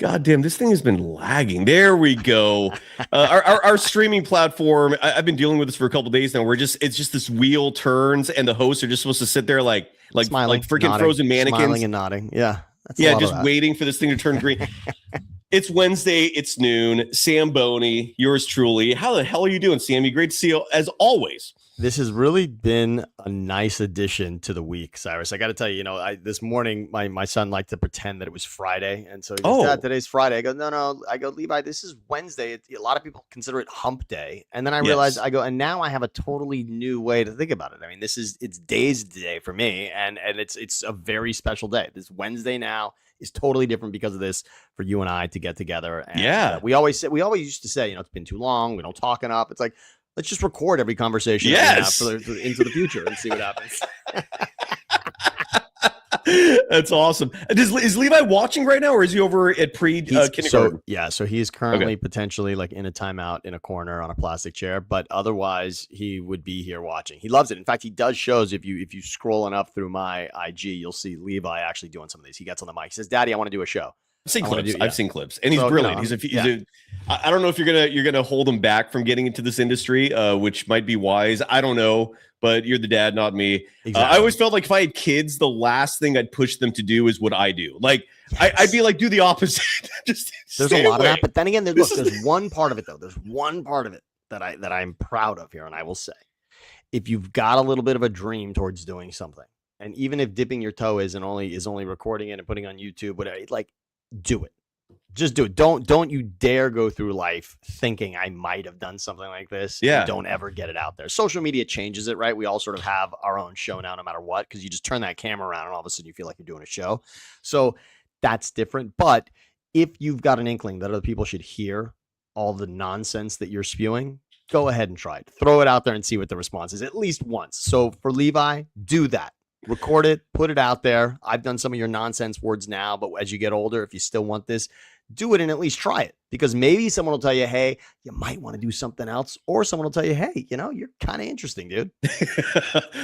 God damn, this thing has been lagging. There we go. Our streaming platform, I've been dealing with this for a couple of days now. It's just this wheel turns and the hosts are just supposed to sit there like Smiling, freaking nodding, frozen mannequins. Smiling and nodding. Yeah. Yeah, just waiting for this thing to turn green. It's Wednesday. It's noon. Sam Boney, yours truly. How the hell are you doing, Sammy? Great to see you as always. This has really been a nice addition to the week, Cyrus. I got to tell you, this morning my son liked to pretend that it was Friday, and so he goes, Dad, today's Friday. I go, no. I go, Levi, this is Wednesday. A lot of people consider it Hump Day, and then I realized and now I have a totally new way to think about it. I mean, it's Days Day for me, and it's a very special day. This Wednesday now is totally different because of this for you and I to get together. And, we always used to say, it's been too long. We don't talk enough. It's like, let's just record every conversation into the future and see what happens. That's awesome. Is Levi watching right now, or is he over at kindergarten? So he is currently potentially like in a timeout in a corner on a plastic chair, but otherwise he would be here watching. He loves it. In fact, he does shows. If you scroll enough through my IG, you'll see Levi actually doing some of these. He gets on the mic. He says, "Daddy, I want to do a show." I've seen clips, and he's brilliant. I don't know if you're gonna hold him back from getting into this industry, which might be wise. I don't know, but you're the dad, not me. Exactly. I always felt like if I had kids, the last thing I'd push them to do is what I do. Like I'd be like, do the opposite. Just there's a lot of that, but then again, there's one part of it though. There's one part of it that I'm proud of here, and I will say, if you've got a little bit of a dream towards doing something, and even if dipping your toe is only recording it and putting on YouTube, whatever, do it. Just do it. Don't you dare go through life thinking I might have done something like this. Yeah. Don't ever get it out there. Social media changes it, right? We all sort of have our own show now, no matter what, because you just turn that camera around and all of a sudden you feel like you're doing a show. So that's different. But if you've got an inkling that other people should hear all the nonsense that you're spewing, go ahead and try it. Throw it out there and see what the response is at least once. So for Levi, do that. Record it, put it out there. I've done some of your nonsense words now, but as you get older, if you still want this, do it and at least try it, because maybe someone will tell you, hey, you might want to do something else, or someone will tell you, hey, you're kind of interesting, dude.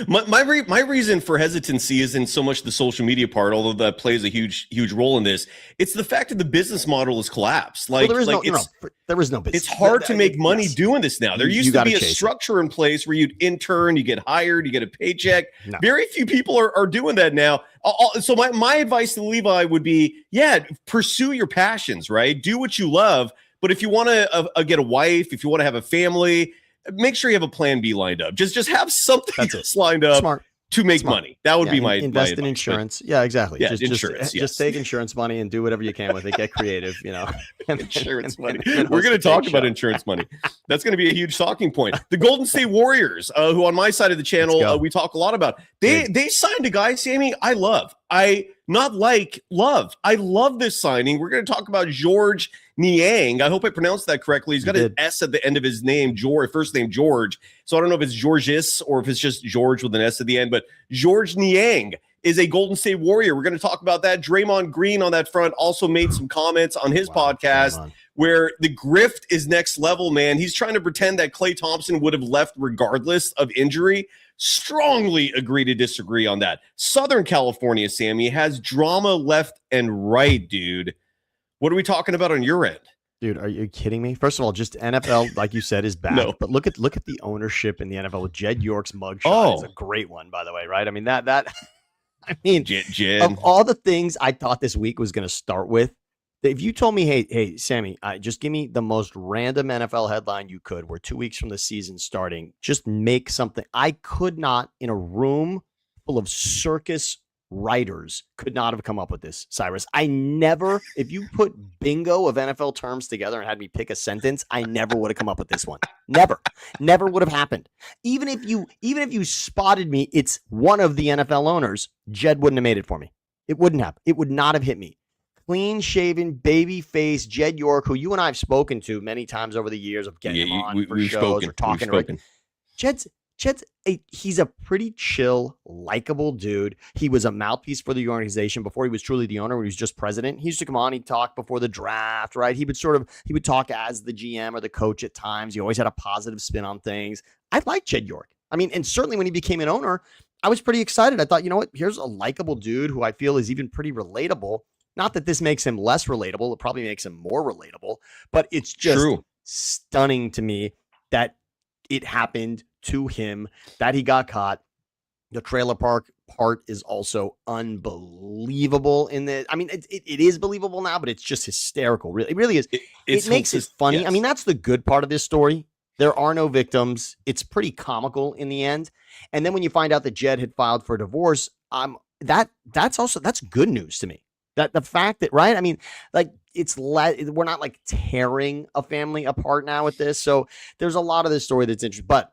my reason for hesitancy isn't so much the social media part, although that plays a huge role in this. It's the fact that the business model has collapsed. There is no business. It's hard to make money doing this now. There used to be a structure in place where you'd intern, you get hired, you get a paycheck. No. Very few people are doing that now. So my advice to Levi would be, pursue your passions, right? Do what you love. But if you want to get a wife, if you want to have a family, make sure you have a plan B lined up. Just have something lined up to make money. That would be my invest in advice. Insurance. Yeah, exactly. Yeah, insurance. Just take insurance money and do whatever you can with it. Get creative, Insurance money. We're going to talk about insurance money. That's going to be a huge talking point. The Golden State Warriors, who on my side of the channel we talk a lot about. They signed a guy, Sammy, I love. I love this signing. We're going to talk about George Niang. I hope I pronounced that correctly. He's got an S at the end of his name, first name George. So I don't know if it's Georges or if it's just George with an S at the end, but George Niang is a Golden State Warrior. We're going to talk about that. Draymond Green on that front also made some comments on his podcast where the grift is next level, man. He's trying to pretend that Klay Thompson would have left regardless of injury. Strongly agree to disagree on that. Southern California, Sammy, has drama left and right, dude. What are we talking about on your end? Dude, are you kidding me? First of all, just NFL, like you said, is back. No. But look at the ownership in the NFL with Jed York's mugshot. It's a great one, by the way, right? I mean, Jed. Of all the things I thought this week was going to start with, if you told me, hey, Sammy, just give me the most random NFL headline you could. We're 2 weeks from the season starting. Just make something. I could not, in a room full of circus writers, could not have come up with this, Cyrus. If you put bingo of NFL terms together and had me pick a sentence, I never would have come up with this one. Never would have happened. Even if you spotted me, it's one of the NFL owners, Jed wouldn't have made it for me. It wouldn't have. It would not have hit me. Clean-shaven, baby-faced Jed York, who you and I have spoken to many times over the years of getting him on for shows or talking. He's a pretty chill, likable dude. He was a mouthpiece for the organization before he was truly the owner, when he was just president. He used to come on, he'd talk before the draft, right? He would talk as the GM or the coach at times. He always had a positive spin on things. I like Jed York. I mean, and certainly when he became an owner, I was pretty excited. I thought, here's a likable dude who I feel is even pretty relatable. Not that this makes him less relatable. It probably makes him more relatable, but it's just stunning to me that it happened to him, that he got caught. The trailer park part is also unbelievable in the, I mean, it is believable now, but it's just hysterical. Really, it really is. It makes it funny. Yes. I mean, that's the good part of this story. There are no victims. It's pretty comical in the end. And then when you find out that Jed had filed for divorce, that's good news to me. That the fact that, right? I mean, like we're not like tearing a family apart now with this. So there's a lot of this story that's interesting, but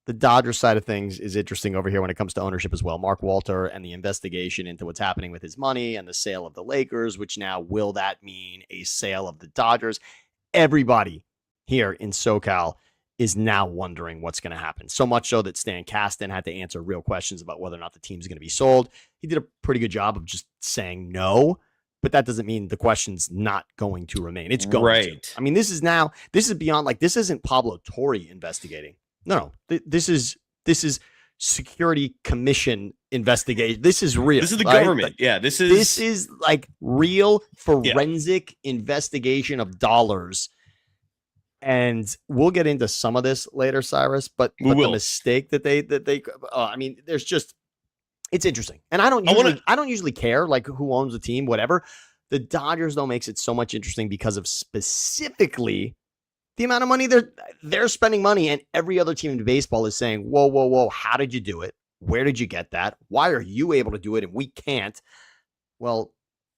the Dodgers side of things is interesting over here when it comes to ownership as well. Mark Walter and the investigation into what's happening with his money and the sale of the Lakers, which now will that mean a sale of the Dodgers? Everybody here in SoCal is now wondering what's going to happen. So much so that Stan Kasten had to answer real questions about whether or not the team's going to be sold. He did a pretty good job of just saying no, but that doesn't mean the question's not going to remain. It's going to. I mean, this is beyond, like, this isn't Pablo Torre investigating. No. This is Security Commission investigation. This is real. This is the right? government. Like, this is like real forensic investigation of dollars. And we'll get into some of this later, Cyrus. But the mistake that they I mean, there's just, it's interesting. And I don't usually care like who owns the team, whatever. The Dodgers though makes it so much interesting because of specifically the amount of money they're spending money, and every other team in baseball is saying, whoa, how did you do it? Where did you get that? Why are you able to do it and we can't? Well,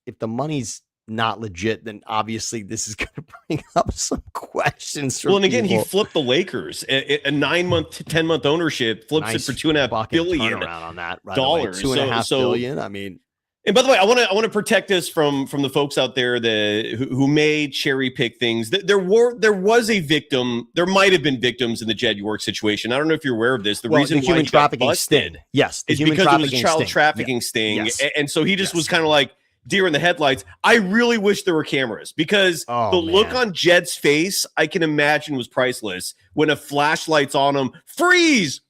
if the money's not legit, then obviously this is going to bring up some questions. Well, and again, he flipped the Lakers, a 9-month to 10-month ownership, flips it for $2.5 billion on that dollars. $2.5 billion. I mean. And by the way, I want to protect us from the folks out there who may cherry pick things. There was a victim. There might have been victims in the Jed York situation. I don't know if you're aware of this. The reason the human trafficking sting, yes, is because it was a child trafficking sting, and so he just was kind of like deer in the headlights. I really wish there were cameras because the look on Jed's face, I can imagine, was priceless when a flashlight's on him. Freeze.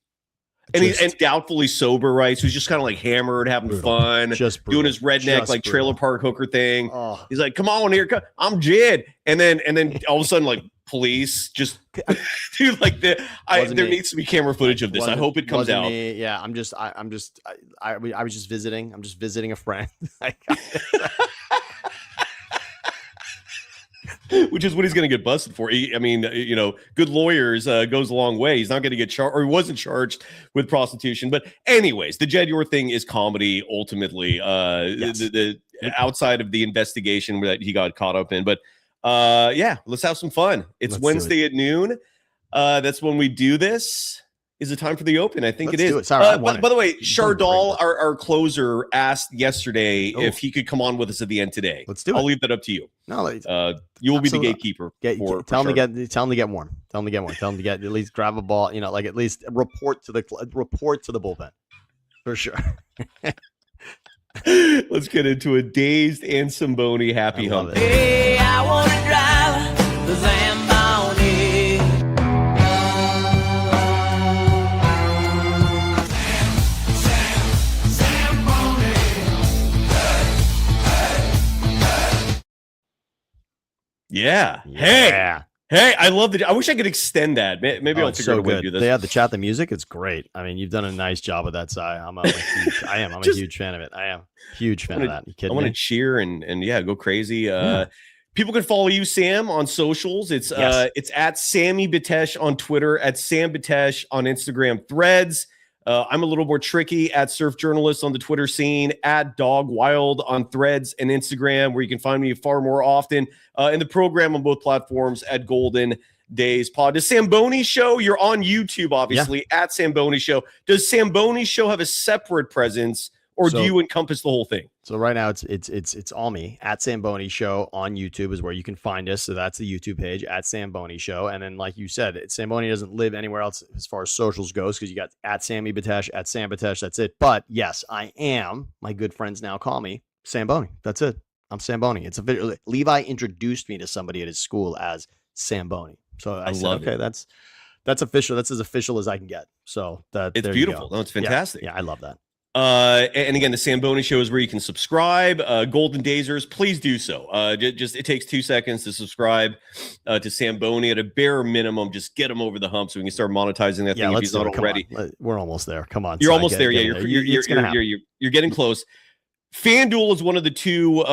And he's doubtfully sober, right? So he's just kind of like hammered, having fun, doing his redneck like trailer park hooker thing. He's like, "Come on here, I'm Jed," and then all of a sudden, like police just dude, like there needs to be camera footage of this. I hope it comes out. Me. Yeah, I was just visiting. I'm just visiting a friend. Which is what he's going to get busted for. Good lawyers goes a long way. He's not going to get charged, or he wasn't charged with prostitution. But anyways, the Jed York thing is comedy ultimately. The outside of the investigation that he got caught up in. But let's have some fun. It's Wednesday at noon. That's when we do this. Is it time for the open? I think it is. Sorry, by the way, Chardal, our closer, asked yesterday if he could come on with us at the end today. Let's do it. I'll leave that up to you. No, you will be the gatekeeper. Tell him to get warm. Tell him to get warm. Tell him to get at least grab a ball. Like at least report to the bullpen for sure. Let's get into a dazed and Samboni happy hump. Hey, I want to drive the Zamboni. Yeah. Hey, I love it. I wish I could extend that. Maybe I'll figure out a way to do this. They have the chat, the music. It's great. I mean, you've done a nice job with that, Si. I'm a huge fan of it. I am a huge fan of that. You kidding me? I want to cheer and go crazy. People can follow you, Sam, on socials. It's at Sammy Betesh on Twitter, at Sam Betesh on Instagram, Threads. I'm a little more tricky at Surf Journalist on the Twitter scene, at Dog Wild on Threads and Instagram, where you can find me far more often. In the program on both platforms at Golden Days Pod. Does Samboni Show? You're on YouTube, obviously, at Samboni Show. Does Samboni Show have a separate presence, or do you encompass the whole thing? So right now it's all me. At Samboni Show on YouTube is where you can find us. So that's the YouTube page, at Samboni Show. And then, like you said, Samboni doesn't live anywhere else as far as socials goes, because you got at Sammy Betesh, at Sam Betesh. That's it. But yes, I am. My good friends now call me Samboni. That's it. I'm Samboni. It's a Levi introduced me to somebody at his school as Samboni. So I said, okay, that's official. That's as official as I can get. So it's beautiful. No, it's fantastic. Yeah, I love that. And again, the Samboni Show is where you can subscribe. Golden Dazers, please do so. Just it takes 2 seconds to subscribe to Samboni. At a bare minimum, just get him over the hump so we can start monetizing that thing if he's not already. We're almost there. Come on, you're almost there. Yeah, you're getting close. FanDuel is one of the two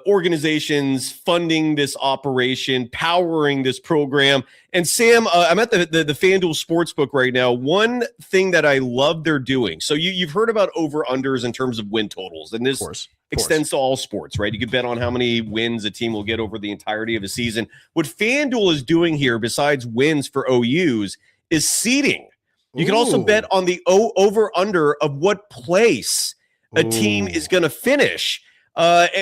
organizations funding this operation, powering this program. And Sam, I'm at the FanDuel Sportsbook right now. One thing that I love they're doing. So you've heard about over-unders in terms of win totals. And this extends to all sports, right? You can bet on how many wins a team will get over the entirety of a season. What FanDuel is doing here, besides wins for OUs, is seeding. You can also bet on the over-under of what place a team is going to finish,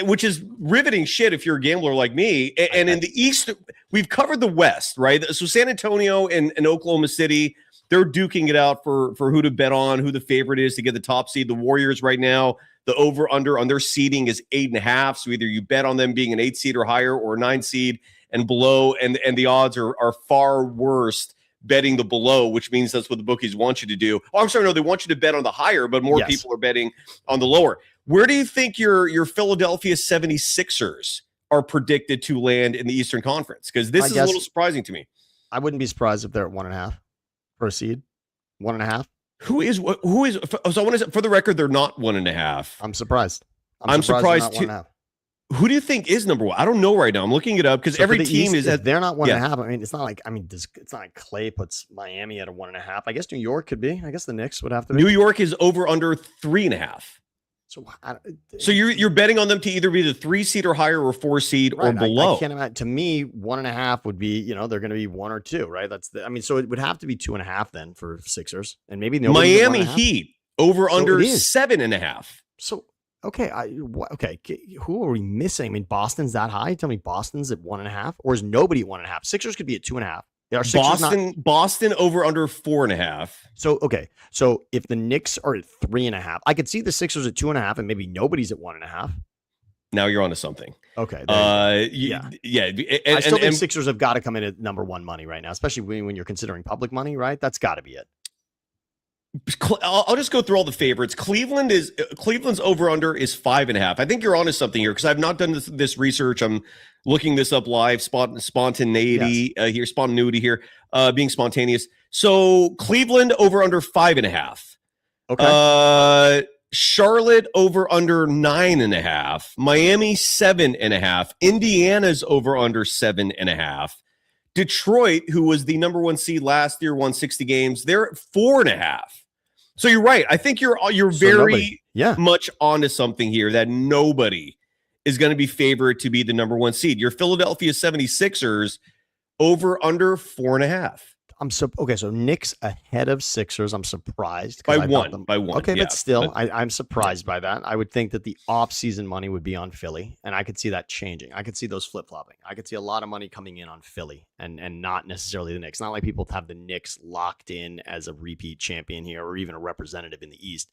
which is riveting shit if you're a gambler like me. And in the East, we've covered the West, right? So San Antonio and Oklahoma City, they're duking it out for who to bet on, who the favorite is to get the top seed. The Warriors right now, the over-under on their seeding is 8.5. So either you bet on them being an 8 seed or higher or a 9 seed and below, and the odds are far worse betting the below, which means that's what the bookies want you to do. Oh, I'm sorry, no, they want you to bet on the higher, but more people are betting on the lower. Where do you think your Philadelphia 76ers are predicted to land in the Eastern Conference? Because this is a little surprising to me. I wouldn't be surprised if they're at 1.5 per seed. 1.5. Who is? So I want to, for the record, they're not 1.5. I'm surprised. I'm surprised too. Who do you think is number one? I don't know right now. I'm looking it up because every team East, is. They're not 1.5. I mean, it's not like. I mean, it's not like Clay puts Miami at a 1.5. I guess New York could be. I guess the Knicks would have to be. New York is over under 3.5. So you're betting on them to either be the 3 seed or higher, or 4 seed or below. I can't imagine. To me, 1.5 would be. They're going to be 1 or 2, right? So it would have to be 2.5 then for Sixers, and maybe Miami Heat over under 7.5. So. Okay, who are we missing? I mean, Boston's that high? Tell me Boston's at 1.5, or is nobody at 1.5? Sixers could be at 2.5. Boston over under 4.5. So if the Knicks are at 3.5, I could see the Sixers at 2.5, and maybe nobody's at 1.5. Now you're onto something. Okay. Yeah. I still think Sixers have got to come in at number one money right now, especially when you're considering public money, right? That's got to be it. I'll just go through all the favorites. Cleveland's over under is 5.5. I think you're onto something here because I've not done this research. I'm looking this up live. Spontaneity here, being spontaneous. So Cleveland over under 5.5. Okay. Charlotte over under 9.5. Miami 7.5. Indiana's over under 7.5. Detroit, who was the number 1 seed last year, won 60 games. They're at 4.5. So you're right. I think you're very much onto something here that nobody is going to be favored to be the number 1 seed. Your Philadelphia 76ers over under 4.5. So Knicks ahead of Sixers. I'm surprised by one. Okay, but still, I'm surprised by that. I would think that the off-season money would be on Philly, and I could see that changing. I could see those flip-flopping. I could see a lot of money coming in on Philly and not necessarily the Knicks. Not like people have the Knicks locked in as a repeat champion here or even a representative in the East.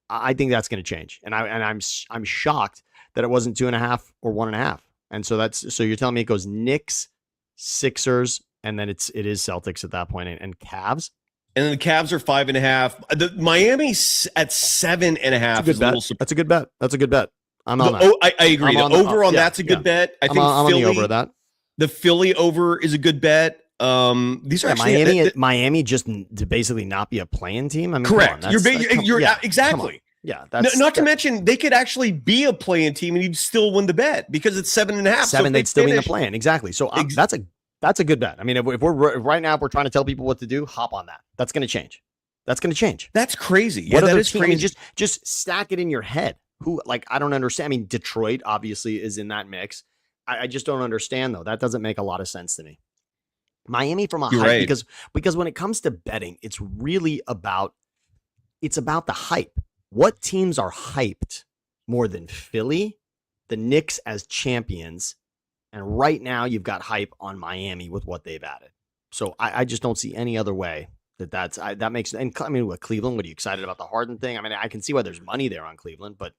I think that's going to change, and I'm shocked that it wasn't 2.5 or 1.5. And so you're telling me it goes Knicks, Sixers, and then it is Celtics at that point, and Cavs. And then the Cavs are 5.5. The Miami's at 7.5. That's a good bet. That's a good bet. I'm on that. I agree. The over on that's a good bet. I think I'm Philly, on the over that. The Philly over is a good bet. These are actually Miami just to basically not be a playing team. I mean, correct. You're exactly. Yeah, not to mention they could actually be a playing team and you'd still win the bet because it's 7.5. 7, they'd still be in the plan. Exactly. So that's a good bet. I mean, if we're right now, if we're trying to tell people what to do, hop on that. That's going to change. That's crazy. Yeah, that is crazy. I mean, just stack it in your head. I don't understand. I mean, Detroit obviously is in that mix. I just don't understand though. That doesn't make a lot of sense to me. Miami from a hype, because when it comes to betting, it's really about the hype. What teams are hyped more than Philly, the Knicks as champions? And right now you've got hype on Miami with what they've added. So I just don't see any other way that makes. And I mean, with Cleveland, what are you excited about the Harden thing? I mean, I can see why there's money there on Cleveland, but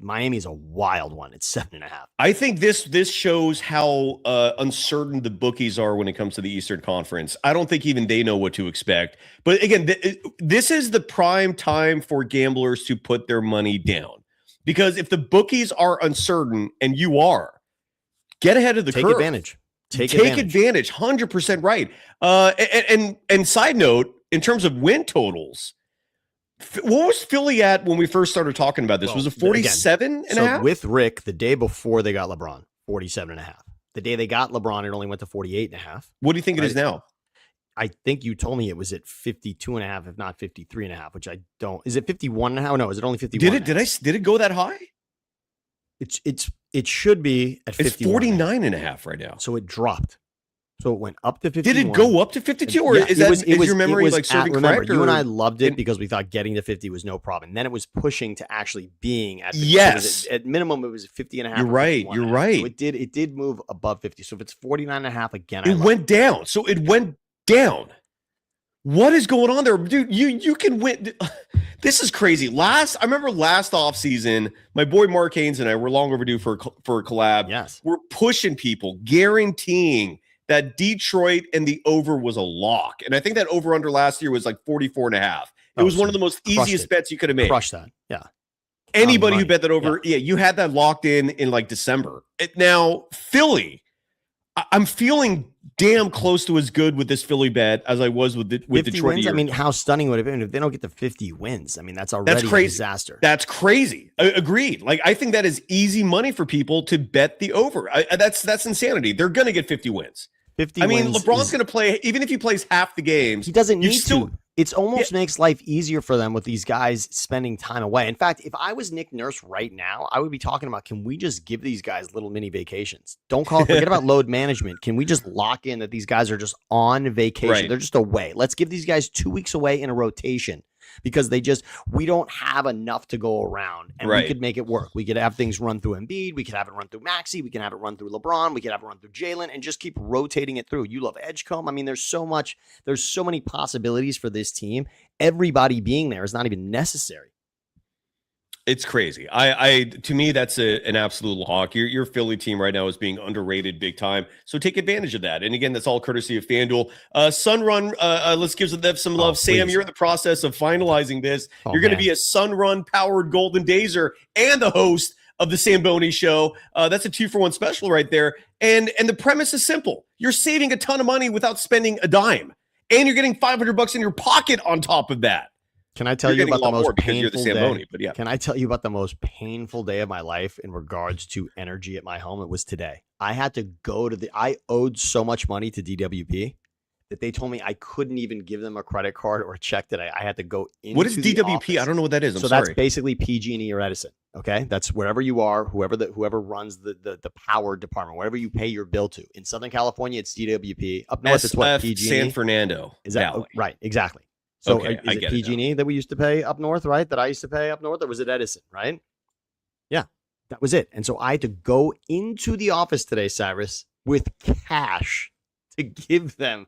Miami is a wild one. It's 7.5. I think this shows how uncertain the bookies are when it comes to the Eastern Conference. I don't think even they know what to expect. But again, this is the prime time for gamblers to put their money down, because if the bookies are uncertain and you are, get ahead of the curve. Take advantage. 100% right. And side note, in terms of win totals, what was Philly at when we first started talking about this? Well, was it 47 and a half? With Rick, the day before they got LeBron, 47.5. The day they got LeBron, it only went to 48.5. What do you think it is now? I think you told me it was at 52.5, if not 53.5, which I don't. Is it 51.5? No, is it only 51? Did it go that high? It should be at 51. It's 49.5 right now. So it dropped. So it went up to 51. Did it go up to 52, or is your memory like serving correct? You and I loved it because we thought getting to 50 was no problem. And then it was pushing to actually being at 50. Yes. At minimum, it was 50.5. You're right. So it did move above 50. So if it's 49.5 again, it went down. So it went down. What is going on there, dude? You can win. This is crazy. I remember last offseason, my boy Mark Haynes and I were long overdue for a collab. Yes, we're pushing people, guaranteeing that Detroit and the over was a lock. And I think that over under last year was like 44.5. It was one of the most easiest bets you could have made. Crush that. Yeah. Anybody who bet that over, you had that locked in like December. Now, Philly, I'm feeling damn close to as good with this Philly bet as I was with Detroit. Wins? I mean, how stunning would it have been if they don't get to 50 wins? I mean, that's already a disaster. That's crazy. Agreed. Like, I think that is easy money for people to bet the over. That's insanity. They're going to get 50 wins. 50 I mean, wins LeBron's going to play, even if he plays half the games. He doesn't need to. It almost makes life easier for them with these guys spending time away. In fact, if I was Nick Nurse right now, I would be talking about, can we just give these guys little mini vacations? Forget about load management. Can we just lock in that these guys are just on vacation? Right. They're just away. Let's give these guys 2 weeks away in a rotation, because we don't have enough to go around, and we could make it work. We could have things run through Embiid. We could have it run through Maxey. We can have it run through LeBron. We could have it run through Jalen, and just keep rotating it through. You love Edgecombe. I mean, there's so many possibilities for this team. Everybody being there is not even necessary. It's crazy. To me, that's an absolute lock. Your Philly team right now is being underrated big time. So take advantage of that. And again, that's all courtesy of FanDuel. Sunrun, let's give them some love. Sam, you're in the process of finalizing this. You're going to be a Sunrun powered Golden Dazer and the host of the Samboni Show. That's a 2-for-1 special right there. And the premise is simple. You're saving a ton of money without spending a dime. And you're getting $500 in your pocket on top of that. Can I tell you about the most painful day? Can I tell you about the most painful day of my life in regards to energy at my home? It was today. I had to go to I owed so much money to DWP that they told me I couldn't even give them a credit card or a check today. I had to go into What is DWP? office. I don't know what that is. I'm sorry. That's basically PG&E or Edison. Okay, that's wherever you are, whoever runs the power department, whatever you pay your bill to. In Southern California, it's DWP. Up north, it's what, PG&E? San Fernando. Is that Valley. Right? Exactly. So okay, is it PG&E that we used to pay up north, right? That I used to pay up north, or was it Edison, right? Yeah, that was it. And so I had to go into the office today, Cyrus, with cash to give them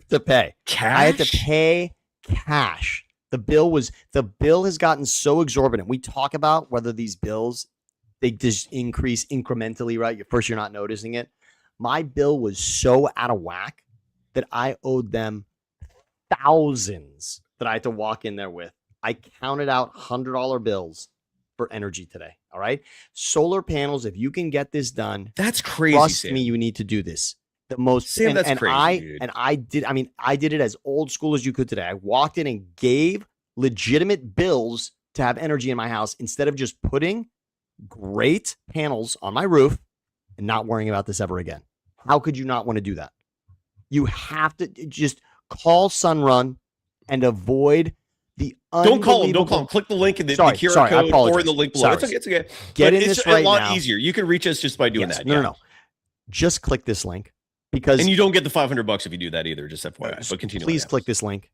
to pay. Cash? I had to pay cash. The bill has gotten so exorbitant. We talk about whether these bills, they just increase incrementally, right? First, you're not noticing it. My bill was so out of whack that I owed them thousands that I had to walk in there with. I counted out $100 bills for energy today. All right. Solar panels. If you can get this done, that's crazy. Trust me, you need to do this. The most, Sam, that's crazy. I did it as old school as you could today. I walked in and gave legitimate bills to have energy in my house instead of just putting great panels on my roof and not worrying about this ever again. How could you not want to do that? You have to just call Sunrun and avoid the Don't call them. Click the link in the QR code or in the link below. It's okay. Get in this right now. It's a lot easier. You can reach us just by doing that. No. Just click this link. And you don't get the $500 if you do that either, just FYI. But continue. Please click this link.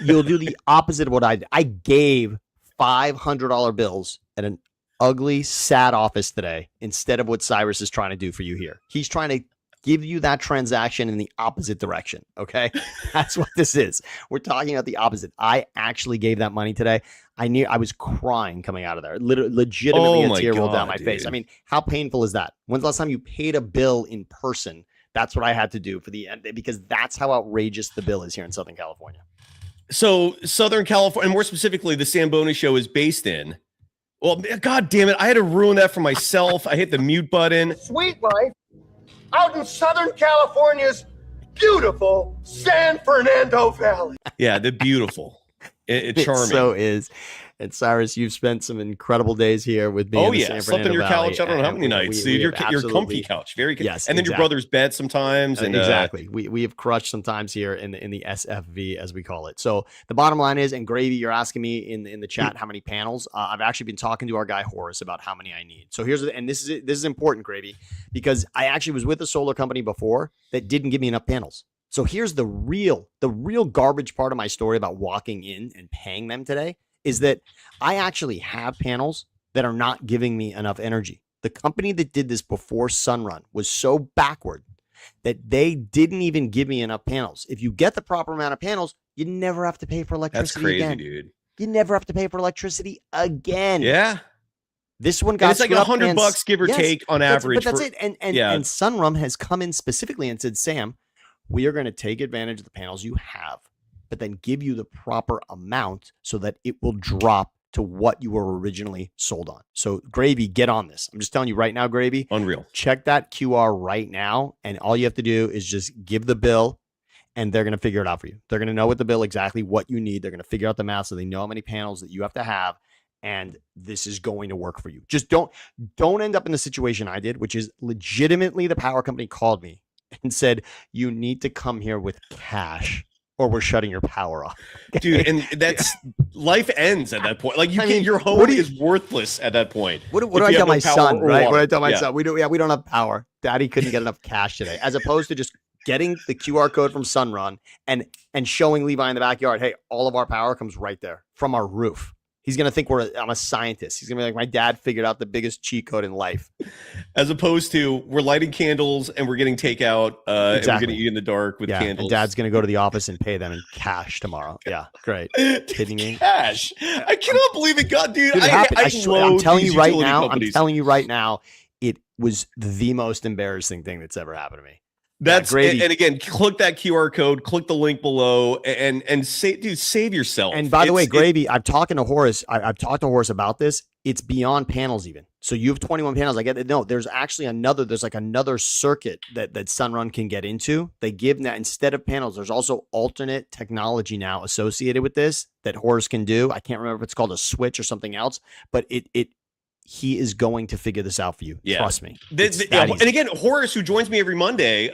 You'll do the opposite of what I did. I gave $500 bills at an ugly, sad office today instead of what Cyrus is trying to do for you here. He's trying to give you that transaction in the opposite direction. Okay. That's what this is. We're talking about the opposite. I actually gave that money today. I was crying coming out of there. Legitimately a tear rolled down my face. I mean, how painful is that? When's the last time you paid a bill in person? That's what I had to do for the end, because that's how outrageous the bill is here in Southern California. So Southern California, and more specifically, the Samboni show is based in. Well, God damn it. I had to ruin that for myself. I hit the mute button. Sweet life out in Southern California's beautiful San Fernando Valley. Yeah, the beautiful. It's charming. It so is. And Cyrus, you've spent some incredible days here with me. Slept on your couch. I don't know how many nights. Your comfy couch, very good. Yes, and then your brother's bed sometimes. And exactly, we have crushed sometimes here in the SFV, as we call it. So the bottom line is, and Gravy, you're asking me in the chat how many panels. I've actually been talking to our guy Horace about how many I need. So this is important, Gravy, because I actually was with a solar company before that didn't give me enough panels. So here's the real garbage part of my story about walking in and paying them today. Is that I actually have panels that are not giving me enough energy. The company that did this before Sunrun was so backward that they didn't even give me enough panels. If you get the proper amount of panels, you never have to pay for electricity. That's crazy, again. dude. You never have to pay for electricity again. Yeah. This one got it's like $100 give or take on average. But that's it. And Sunrun has come in specifically and said, Sam, we are going to take advantage of the panels you have, but then give you the proper amount so that it will drop to what you were originally sold on. So Gravy, get on this. I'm just telling you right now, Gravy. Unreal. Check that QR right now. And all you have to do is just give the bill and they're going to figure it out for you. They're going to know with the bill exactly what you need. They're going to figure out the math so they know how many panels that you have to have. And this is going to work for you. Just don't end up in the situation I did, which is legitimately the power company called me and said, you need to come here with cash or we're shutting your power off. Dude, and that's life ends at that point. Like your home is worthless at that point. What do I tell my son, right? What do I tell my son? We don't have power. Daddy couldn't get enough cash today. As opposed to just getting the QR code from Sunrun and showing Levi in the backyard, hey, all of our power comes right there from our roof. He's going to think I'm a scientist. He's going to be like, my dad figured out the biggest cheat code in life. As opposed to we're lighting candles and we're getting takeout and we're going to eat in the dark with candles. And dad's going to go to the office and pay them in cash tomorrow. Yeah, great. Kidding me? Cash. I cannot believe it. God, dude. I'm telling you right now, it was the most embarrassing thing that's ever happened to me. That's and again, click that QR code, click the link below, and save yourself. And by the way, Gravy, I've talked to Horace. I've talked to Horace about this. It's beyond panels even. So you have 21 panels. I get it. No, there's actually another circuit that Sunrun can get into. They give that instead of panels. There's also alternate technology now associated with this that Horace can do. I can't remember if it's called a switch or something else, but he is going to figure this out for you. Yeah. Trust me. And again, Horace, who joins me every Monday,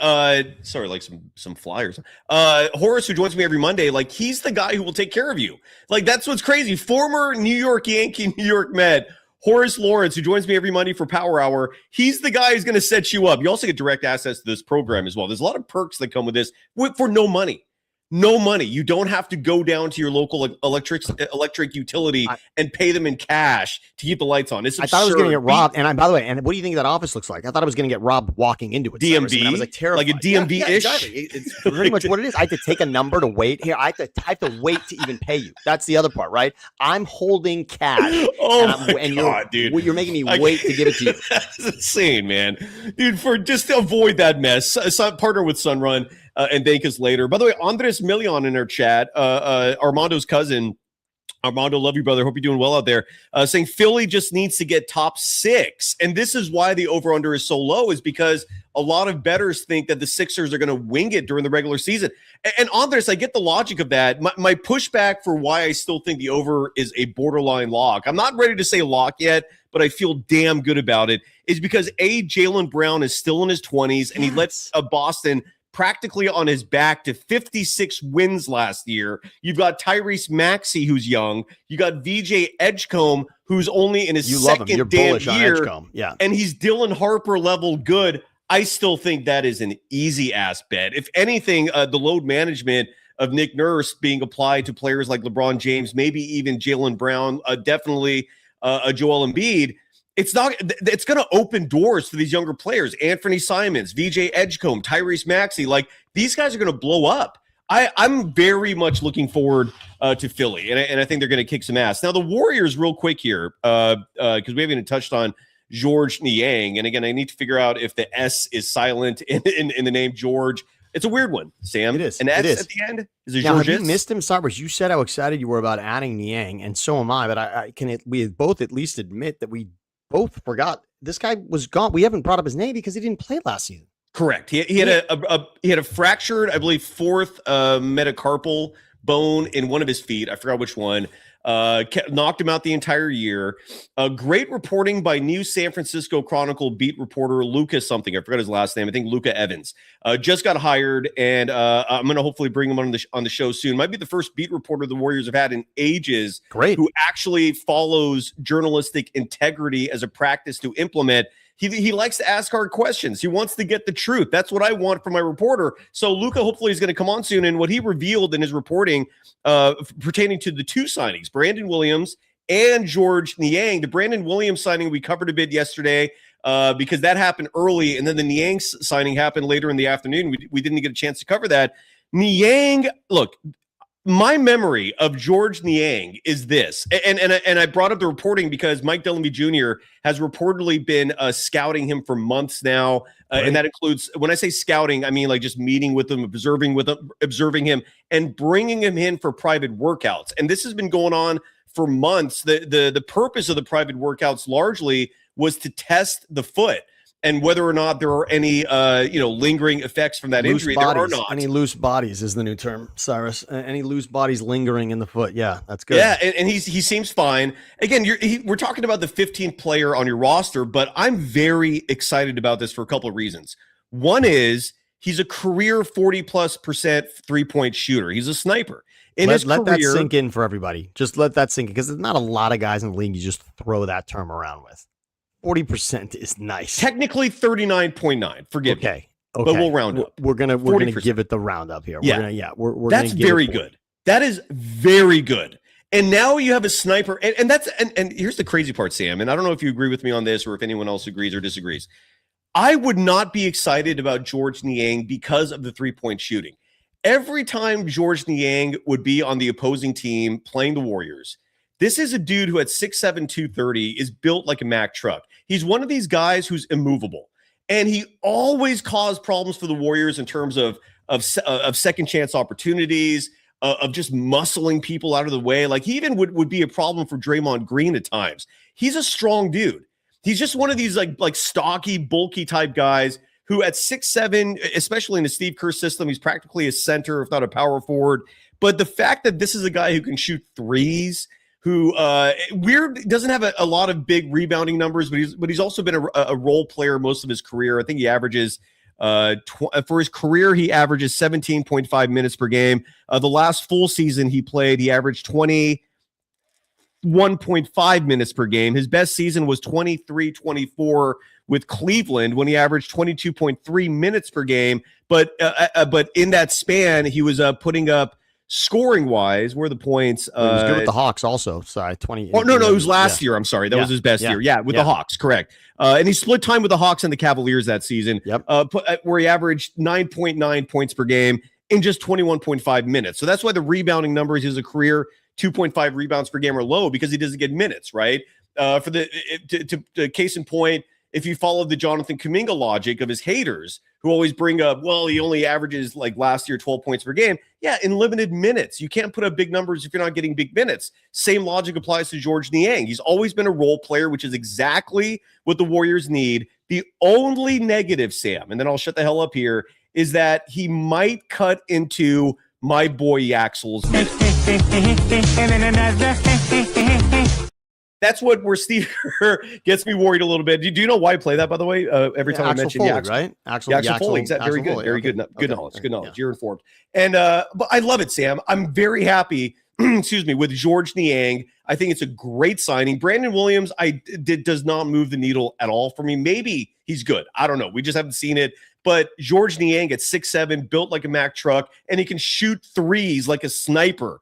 sorry, like some flyers. Horace, who joins me every Monday, like he's the guy who will take care of you. Like that's what's crazy. Former New York Yankee, New York Met, Horace Lawrence, who joins me every Monday for Power Hour. He's the guy who's going to set you up. You also get direct access to this program as well. There's a lot of perks that come with this for no money. No money. You don't have to go down to your local electric utility and pay them in cash to keep the lights on. It's absurd. I thought I was going to get robbed. And by the way, what do you think that office looks like? I thought I was going to get robbed walking into it. DMV? I was like terrified. Like a DMV-ish? Yeah, exactly. It's pretty much what it is. I have to take a number to wait here. I have to wait to even pay you. That's the other part, right? I'm holding cash. God, dude. You're making me wait to give it to you. That's insane, man. Dude, just to avoid that mess, partner with Sunrun. And thank us later. By the way, Andres Million in our chat, Armando's cousin. Armando, love you, brother. Hope you're doing well out there. Saying Philly just needs to get top 6. And this is why the over-under is so low, is because a lot of bettors think that the Sixers are going to wing it during the regular season. And Andres, I get the logic of that. My pushback for why I still think the over is a borderline lock. I'm not ready to say lock yet, but I feel damn good about it, is because Jaylen Brown is still in his 20s, and he lets Boston practically on his back to 56 wins last year. You've got Tyrese Maxey, who's young. You got VJ Edgecombe, who's only in his second damn year. Yeah. And he's Dylan Harper level good. I still think that is an easy ass bet. If anything, the load management of Nick Nurse being applied to players like LeBron James, maybe even Jaylen Brown, definitely a Joel Embiid, it's going to open doors for these younger players. Anthony Simons, VJ Edgecombe, Tyrese Maxey, like these guys are going to blow up. I'm very much looking forward to Philly, and I think they're going to kick some ass. Now, the Warriors, real quick here, because we haven't even touched on George Niang. And again, I need to figure out if the S is silent in the name George. It's a weird one, Sam. It is. An S at the end? Is it George? Have you missed him, Cyrus? You said how excited you were about adding Niang, and so am I. But we both at least admit that we both forgot this guy was gone. We haven't brought up his name because he didn't play last season. Correct. He had a fractured, I believe, fourth metacarpal bone in one of his feet. I forgot which one. Knocked him out the entire year. Great reporting by New San Francisco Chronicle beat reporter Luca something. I forgot his last name. I think Luca Evans. Just got hired, and I'm going to hopefully bring him on the show soon. Might be the first beat reporter the Warriors have had in ages. Great. Who actually follows journalistic integrity as a practice to implement. He likes to ask hard questions. He wants to get the truth. That's what I want from my reporter. So Luca hopefully is going to come on soon. And what he revealed in his reporting pertaining to the two signings, Brandon Williams and George Niang. The Brandon Williams signing we covered a bit yesterday because that happened early. And then the Niang signing happened later in the afternoon. We didn't get a chance to cover that. Niang, look, my memory of George Niang is this, and I brought up the reporting because Mike Delamy Jr. has reportedly been scouting him for months now, right. And that includes, when I say scouting, I mean like just meeting with him, observing him, and bringing him in for private workouts. And this has been going on for months. The purpose of the private workouts largely was to test the foot. And whether or not there are any, lingering effects from that injury, there are not. Any loose bodies is the new term, Cyrus. Any loose bodies lingering in the foot. Yeah, that's good. Yeah, and he seems fine. Again, we're talking about the 15th player on your roster, but I'm very excited about this for a couple of reasons. One is he's a career 40+% three-point shooter. He's a sniper. Let that sink in for everybody. Just let that sink in because there's not a lot of guys in the league you just throw that term around with. 40% is nice. Technically 39.9. Forgive me. But we'll round up. We're gonna give it the roundup here. We're that's very good. That is very good. And now you have a sniper, and here's the crazy part, Sam. And I don't know if you agree with me on this or if anyone else agrees or disagrees. I would not be excited about George Niang because of the 3-point shooting. Every time George Niang would be on the opposing team playing the Warriors, this is a dude who at 6'7", 230 is built like a Mack truck. He's one of these guys who's immovable. And he always caused problems for the Warriors in terms of second chance opportunities, of just muscling people out of the way. Like he even would be a problem for Draymond Green at times. He's a strong dude. He's just one of these like stocky, bulky type guys who at 6'7", especially in the Steve Kerr system, he's practically a center, if not a power forward. But the fact that this is a guy who can shoot threes, who doesn't have a lot of big rebounding numbers, but he's also been a role player most of his career. I think he averages for his career, he averages 17.5 minutes per game. The last full season he played, he averaged 21.5 minutes per game. His best season was 23-24 with Cleveland when he averaged 22.3 minutes per game. But in that span, he was putting up, scoring wise, where the points. He was good with the Hawks also. Sorry, 20. Oh, no, it was last year. I'm sorry. That was his best year. Yeah, with the Hawks, correct. And he split time with the Hawks and the Cavaliers that season, where he averaged 9.9 points per game in just 21.5 minutes. So that's why the rebounding numbers is a career 2.5 rebounds per game are low, because he doesn't get minutes, right? For the case in point, if you follow the Jonathan Kuminga logic of his haters who always bring up, well, he only averages like last year 12 points per game. Yeah, in limited minutes. You can't put up big numbers if you're not getting big minutes. Same logic applies to George Niang. He's always been a role player, which is exactly what the Warriors need. The only negative, Sam, and then I'll shut the hell up here, is that he might cut into my boy Yaxel's minutes. That's where Steve gets me worried a little bit. Do you know why I play that, by the way? Every time I mention Yaxel, right? Axel Foley, exactly. Very good. Very good. Good knowledge. Good knowledge. You're informed. And but I love it, Sam. I'm very happy, with George Niang. I think it's a great signing. Brandon Williams, does not move the needle at all for me. Maybe he's good. I don't know. We just haven't seen it. But George Niang at 6'7", built like a Mack truck, and he can shoot threes like a sniper.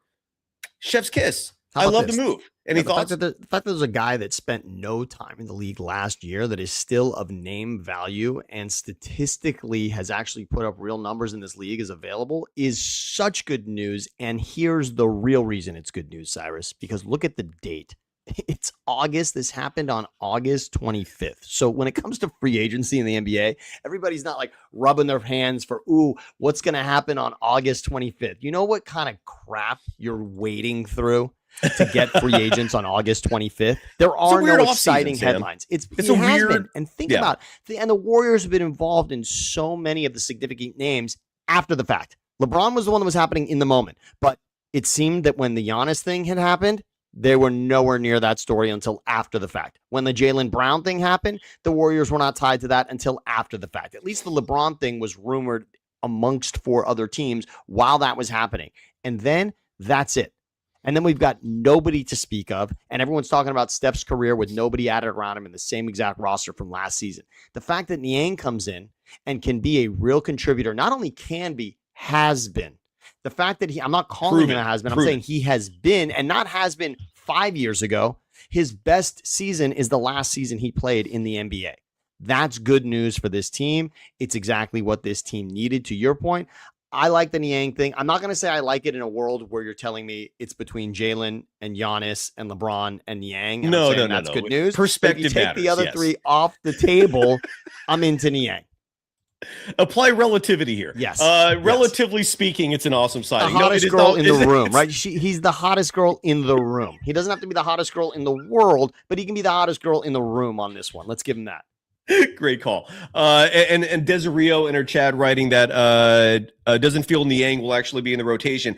Chef's kiss. I love the move. Any thoughts? The fact that there's a guy that spent no time in the league last year that is still of name value and statistically has actually put up real numbers in this league is available is such good news. And here's the real reason it's good news, Cyrus, because look at the date. It's August. This happened on August 25th. So when it comes to free agency in the NBA, everybody's not like rubbing their hands for, ooh, what's going to happen on August 25th? You know what kind of crap you're wading through to get free agents on August 25th? There are no exciting headlines. It has been. And think about it. And the Warriors have been involved in so many of the significant names after the fact. LeBron was the one that was happening in the moment. But it seemed that when the Giannis thing had happened, they were nowhere near that story until after the fact. When the Jaylen Brown thing happened, the Warriors were not tied to that until after the fact. At least the LeBron thing was rumored amongst 4 other teams while that was happening. And then that's it. And then we've got nobody to speak of. And everyone's talking about Steph's career with nobody added around him in the same exact roster from last season. The fact that Niang comes in and can be a real contributor, not only can be, has been. The fact that I'm not calling him a has-been. I'm saying he has been, and not has been 5 years ago. His best season is the last season he played in the NBA. That's good news for this team. It's exactly what this team needed. To your point, I like the Niang thing. I'm not going to say I like it in a world where you're telling me it's between Jalen and Giannis and LeBron and Niang. And no, that's good news. Perspective if you take matters, the other 3 off the table, I'm into Niang. Apply relativity here. Yes. Relatively speaking, it's an awesome signing. The hottest girl in the room, right? He's the hottest girl in the room. He doesn't have to be the hottest girl in the world, but he can be the hottest girl in the room on this one. Let's give him that. Great call. And Desirio in her chat writing that doesn't feel Niang will actually be in the rotation.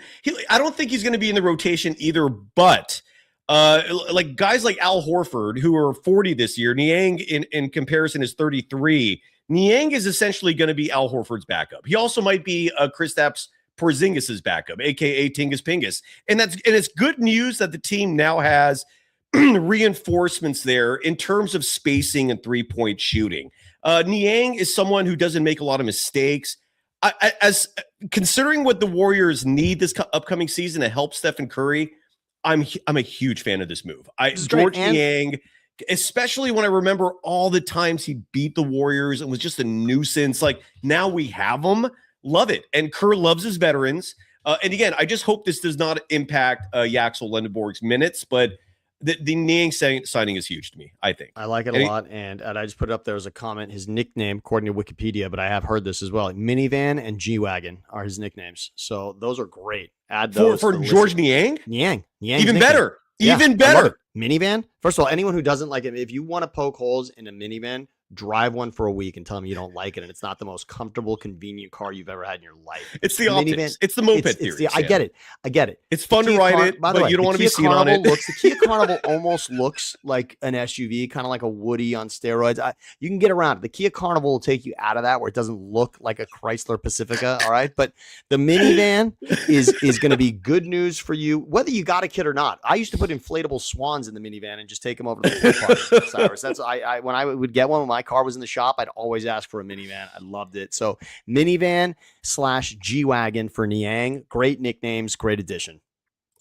I don't think he's going to be in the rotation either, but like guys like Al Horford, who are 40 this year, Niang in comparison is 33. Niang is essentially going to be Al Horford's backup. He also might be Kristaps Porzingis's backup, aka Tingus Pingus. And it's good news that the team now has reinforcements there in terms of spacing and 3-point shooting. Niang is someone who doesn't make a lot of mistakes. As considering what the Warriors need this upcoming season to help Stephen Curry, I'm a huge fan of this move. George Niang, especially when I remember all the times he beat the Warriors and was just a nuisance. Like, now we have him. Love it. And Kerr loves his veterans. And again, I just hope this does not impact Yaxel Lendeborg's minutes, but the Niang signing is huge to me, I think. I like it a lot. And I just put it up there as a comment. His nickname, according to Wikipedia, but I have heard this as well, Minivan and G-Wagon are his nicknames. So those are great. Add those for George Niang? Niang. Even better. Even better. Minivan. First of all, anyone who doesn't like it, if you want to poke holes in a minivan, drive one for a week and tell them you don't like it, and it's not the most comfortable, convenient car you've ever had in your life. It's the optics. It's the moped theory. I get it. It's fun to ride it, but you don't want to be seen on it. The Kia Carnival almost looks like an SUV, kind of like a Woody on steroids. You can get around it. The Kia Carnival will take you out of that, where it doesn't look like a Chrysler Pacifica. All right, but the minivan is going to be good news for you, whether you got a kid or not. I used to put inflatable swans in the minivan and just take them over to the pool party. Cyrus, that's when I would get one when my car was in the shop, I'd always ask for a minivan. I loved it. So minivan / G-Wagon for Niang. Great nicknames, great addition.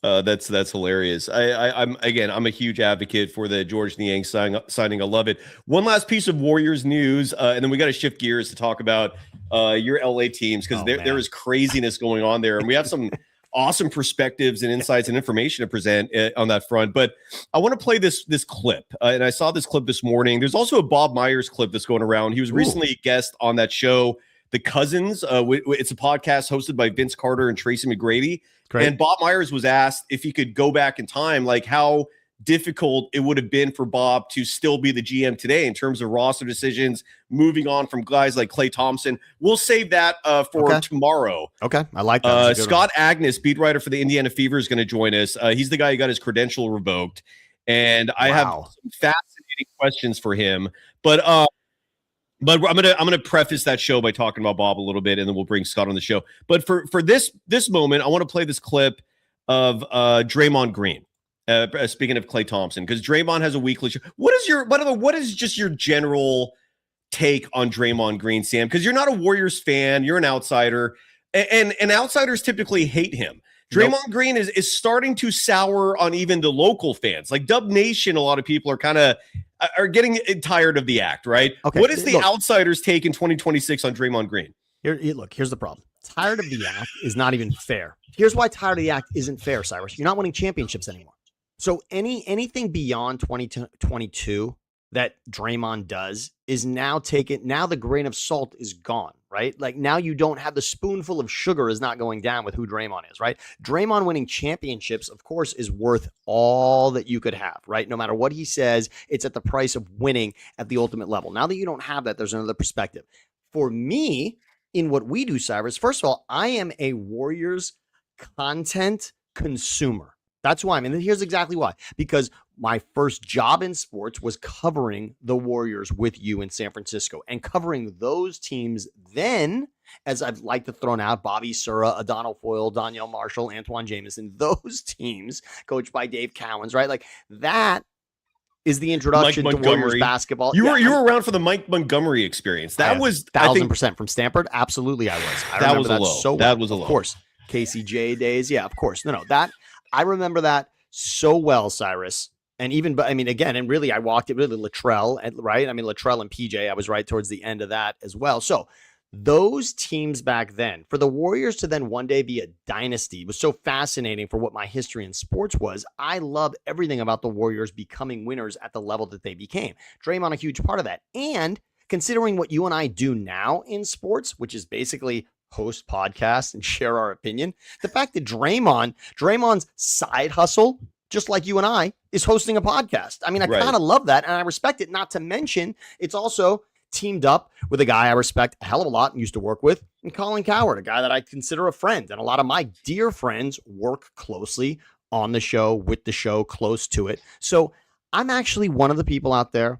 That's hilarious. I'm a huge advocate for the George Niang signing. I love it. One last piece of Warriors news, and then we got to shift gears to talk about your LA teams, because there is craziness going on there, and we have some awesome perspectives and insights and information to present on that front. But I want to play this clip, and I saw this clip this morning. There's also a Bob Myers clip that's going around. He was recently a guest on that show, The Cousins. It's a podcast hosted by Vince Carter and Tracy McGrady. Great. And Bob Myers was asked if he could go back in time, like how difficult it would have been for Bob to still be the GM today in terms of roster decisions, moving on from guys like Klay Thompson. We'll save that for tomorrow. Okay, I like that. Scott Agnes, beat writer for the Indiana Fever, is going to join us. He's the guy who got his credential revoked, and I have some fascinating questions for him. But I'm gonna preface that show by talking about Bob a little bit, and then we'll bring Scott on the show. But for this moment, I want to play this clip of Draymond Green. Speaking of Klay Thompson, because Draymond has a weekly show. What is just your general take on Draymond Green, Sam? Because you're not a Warriors fan, you're an outsider, and outsiders typically hate him. Draymond Green is starting to sour on even the local fans. Like Dub Nation, a lot of people are getting tired of the act, right? Okay, what is the outsiders take in 2026 on Draymond Green? Here's the problem. Tired of the act is not even fair. Here's why tired of the act isn't fair, Cyrus. You're not winning championships anymore. So anything beyond 2022 that Draymond does is now taken. Now the grain of salt is gone, right? Like now you don't have the spoonful of sugar is not going down with who Draymond is, right? Draymond winning championships, of course, is worth all that you could have, right? No matter what he says, it's at the price of winning at the ultimate level. Now that you don't have that, there's another perspective. For me, in what we do, Cyrus, first of all, I am a Warriors content consumer. That's why. And here's exactly why. Because my first job in sports was covering the Warriors with you in San Francisco and covering those teams then, as I've liked to throw out, Bobby Sura, Adonal Foyle, Danielle Marshall, Antoine Jameson, those teams coached by Dave Cowens, right? Like that is the introduction to Warriors basketball. You were around for the Mike Montgomery experience. That was 1,000% from Stanford. Absolutely, I was. That was a low. That was a low. Of course. KCJ days. Yeah, of course. No, that I remember that so well, Cyrus. And even, but I mean, again, and really, I walked it really Latrell, right? I mean, Latrell and PJ, I was right towards the end of that as well. So those teams back then, for the Warriors to then one day be a dynasty was so fascinating for what my history in sports was. I love everything about the Warriors becoming winners at the level that they became. Draymond, a huge part of that. And considering what you and I do now in sports, which is basically host podcasts and share our opinion, the fact that Draymond's side hustle, just like you and I, is hosting a podcast. I mean, I kind of love that and I respect it. Not to mention, it's also teamed up with a guy I respect a hell of a lot and used to work with, and Colin Cowherd, a guy that I consider a friend. And a lot of my dear friends work closely on the show, with the show, close to it. So I'm actually one of the people out there.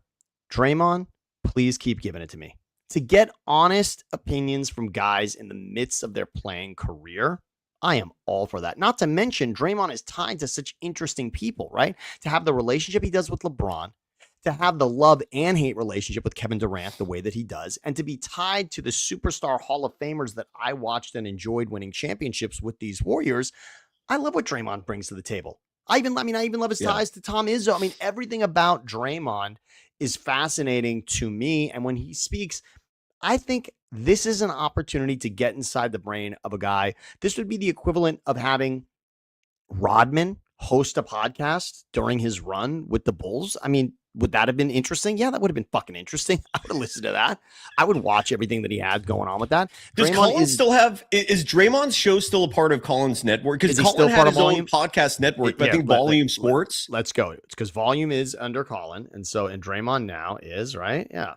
Draymond, please keep giving it to me. To get honest opinions from guys in the midst of their playing career, I am all for that. Not to mention, Draymond is tied to such interesting people, right? To have the relationship he does with LeBron, to have the love and hate relationship with Kevin Durant the way that he does, and to be tied to the superstar Hall of Famers that I watched and enjoyed winning championships with these Warriors. I love what Draymond brings to the table. I even love his ties to Tom Izzo. I mean, everything about Draymond is fascinating to me. And when he speaks, I think this is an opportunity to get inside the brain of a guy. This would be the equivalent of having Rodman host a podcast during his run with the Bulls. I mean, would that have been interesting? Yeah, that would have been fucking interesting. I would have listened to that. I would watch everything that he had going on with that. Does Colin still have, is Draymond's show still a part of Colin's network? Because Colin had his own podcast network, but I think Volume Sports. Let's go. It's because Volume is under Colin. And Draymond now is, right? Yeah.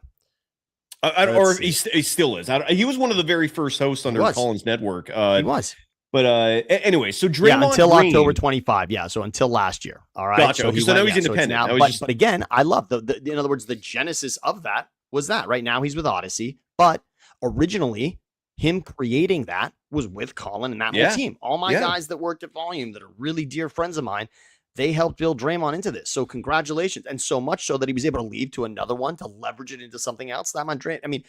Or he still is. He was one of the very first hosts under Colin's network. He was. But anyway, so Draymond until Green, October 25. Yeah, so until last year. All right. Gotcha. So now he's independent. But again, I love in other words, the genesis of that was that. Right now he's with Odyssey, but originally him creating that was with Colin and that whole team. All my guys that worked at Volume that are really dear friends of mine, they helped build Draymond into this. So congratulations. And so much so that he was able to leave to another one to leverage it into something else. I mean,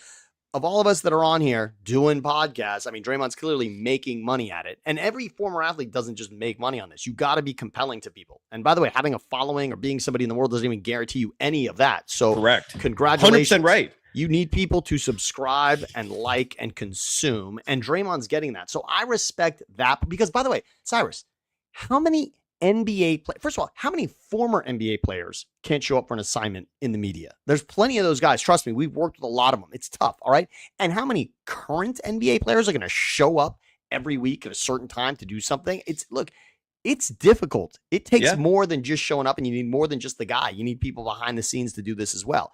of all of us that are on here doing podcasts, I mean, Draymond's clearly making money at it. And every former athlete doesn't just make money on this. You got to be compelling to people. And by the way, having a following or being somebody in the world doesn't even guarantee you any of that. So correct. Congratulations. 100% right. You need people to subscribe and like and consume. And Draymond's getting that. So I respect that. Because by the way, Cyrus, how many NBA first of all, how many former NBA players can't show up for an assignment in the media? There's plenty of those guys. Trust me, we've worked with a lot of them. It's tough. All right. And how many current NBA players are going to show up every week at a certain time to do something? It's difficult. It takes more than just showing up, and you need more than just the guy. You need people behind the scenes to do this as well.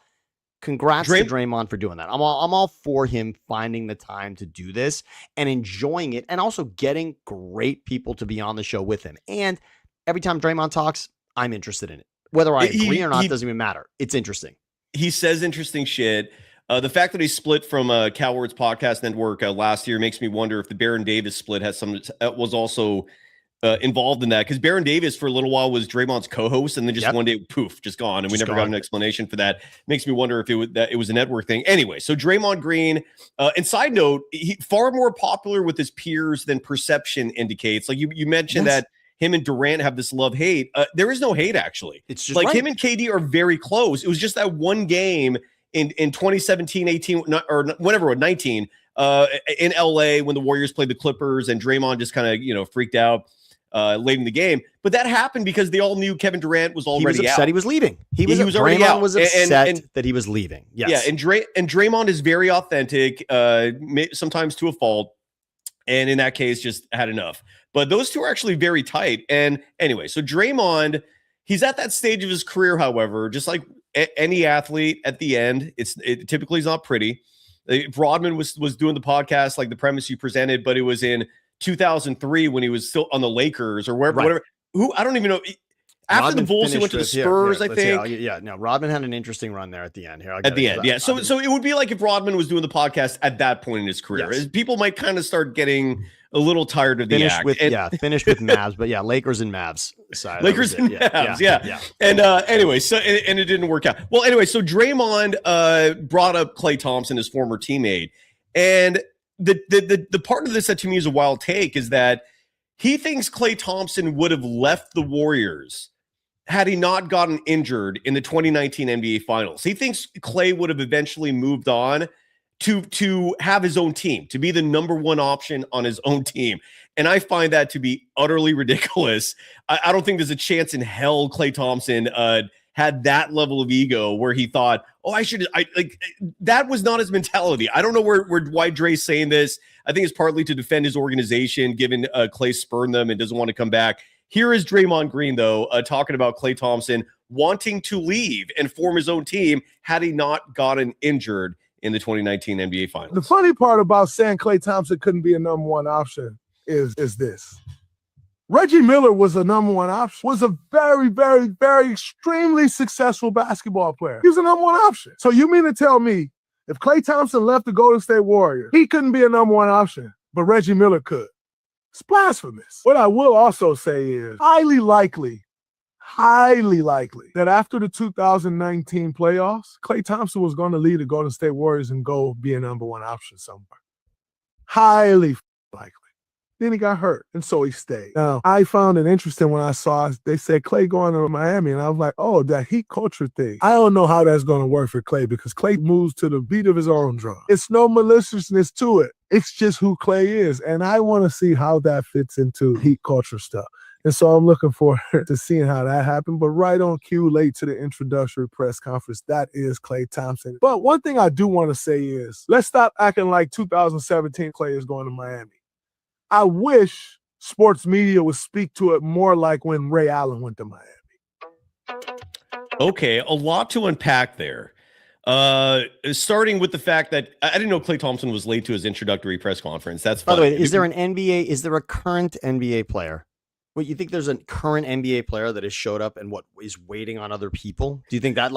Congrats to Draymond for doing that. I'm all for him finding the time to do this and enjoying it, and also getting great people to be on the show with him. And every time Draymond talks, I'm interested in it. Whether I agree or not doesn't even matter. It's interesting. He says interesting shit. The fact that he split from Cowherd's podcast network last year makes me wonder if the Baron Davis split was also involved in that, because Baron Davis for a little while was Draymond's co-host, and then just one day, poof, just gone, and we never got an explanation for that. Makes me wonder if it was a network thing. Anyway, so Draymond Green, and side note, he far more popular with his peers than perception indicates. Like you mentioned that him and Durant have this love-hate. There is no hate, actually. It's just like him and KD are very close. It was just that one game in 2017, 18, or whatever, 19, in LA when the Warriors played the Clippers, and Draymond just kind of, freaked out late in the game. But that happened because they all knew Kevin Durant was already out. He was upset he was leaving. He was already out. Was upset that he was leaving. Yes. Yeah, and Draymond is very authentic, sometimes to a fault. And in that case, just had enough. But those two are actually very tight. And anyway, so Draymond, he's at that stage of his career, however, just like any athlete at the end, it typically is not pretty. Rodman was doing the podcast, like the premise you presented, but it was in 2003 when he was still on the Lakers or wherever, whatever. Who I don't even know. After Rodman the Bulls, he went to the Spurs, I think. No, Rodman had an interesting run there at the end. At the end, yeah. So it would be like if Rodman was doing the podcast at that point in his career. Yes. People might kind of start getting a little tired of the act. Finished with Mavs, but Lakers and Mavs side. Lakers and Mavs, yeah. And anyway, so and it didn't work out. Well, anyway, so Draymond brought up Klay Thompson, his former teammate, and the part of this that to me is a wild take is that he thinks Klay Thompson would have left the Warriors had he not gotten injured in the 2019 NBA Finals. He thinks Klay would have eventually moved on to have his own team, to be the number one option on his own team. And I find that to be utterly ridiculous. I don't think there's a chance in hell Klay Thompson had that level of ego where he thought, that was not his mentality. I don't know why Dre's saying this. I think it's partly to defend his organization, given Klay spurned them and doesn't want to come back. Here is Draymond Green, though, talking about Klay Thompson wanting to leave and form his own team had he not gotten injured in the 2019 NBA Finals. The funny part about saying Klay Thompson couldn't be a number one option is this. Reggie Miller was a number one option, was a very, very, very extremely successful basketball player. He was a number one option. So you mean to tell me if Klay Thompson left the Golden State Warriors, he couldn't be a number one option, but Reggie Miller could? It's blasphemous. What I will also say is highly likely that after the 2019 playoffs, Klay Thompson was going to lead the Golden State Warriors and go be a number one option somewhere. Highly likely. Then he got hurt, and so he stayed. Now, I found it interesting when I saw they said Klay going to Miami, and I was like, oh, that Heat culture thing. I don't know how that's going to work for Klay because Klay moves to the beat of his own drum. It's no maliciousness to it. It's just who Klay is, and I want to see how that fits into Heat culture stuff. And so I'm looking forward to seeing how that happened. But right on cue, late to the introductory press conference, that is Klay Thompson. But one thing I do want to say is, let's stop acting like 2017 Klay is going to Miami. I wish sports media would speak to it more like when Ray Allen went to Miami. Okay, a lot to unpack there. Starting with the fact that I didn't know Klay Thompson was late to his introductory press conference. That's fine. By the way, is there a current NBA player? What, you think there's a current NBA player that has showed up and what is waiting on other people? Do you think that,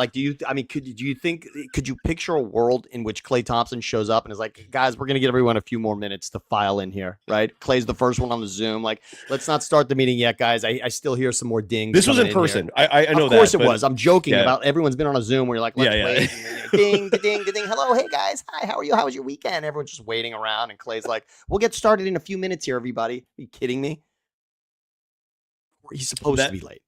could you picture a world in which Klay Thompson shows up and is like, guys, we're going to give everyone a few more minutes to file in here, right? Klay's the first one on the Zoom. Like, let's not start the meeting yet, guys. I still hear some more dings. This was in person. I know that. Of course it was. I'm joking about everyone's been on a Zoom where you're like, let's wait. And ding, ding, ding. Hello, hey guys. Hi, how are you? How was your weekend? Everyone's just waiting around and Klay's like, we'll get started in a few minutes here, everybody. Are you kidding me? He's supposed to be late.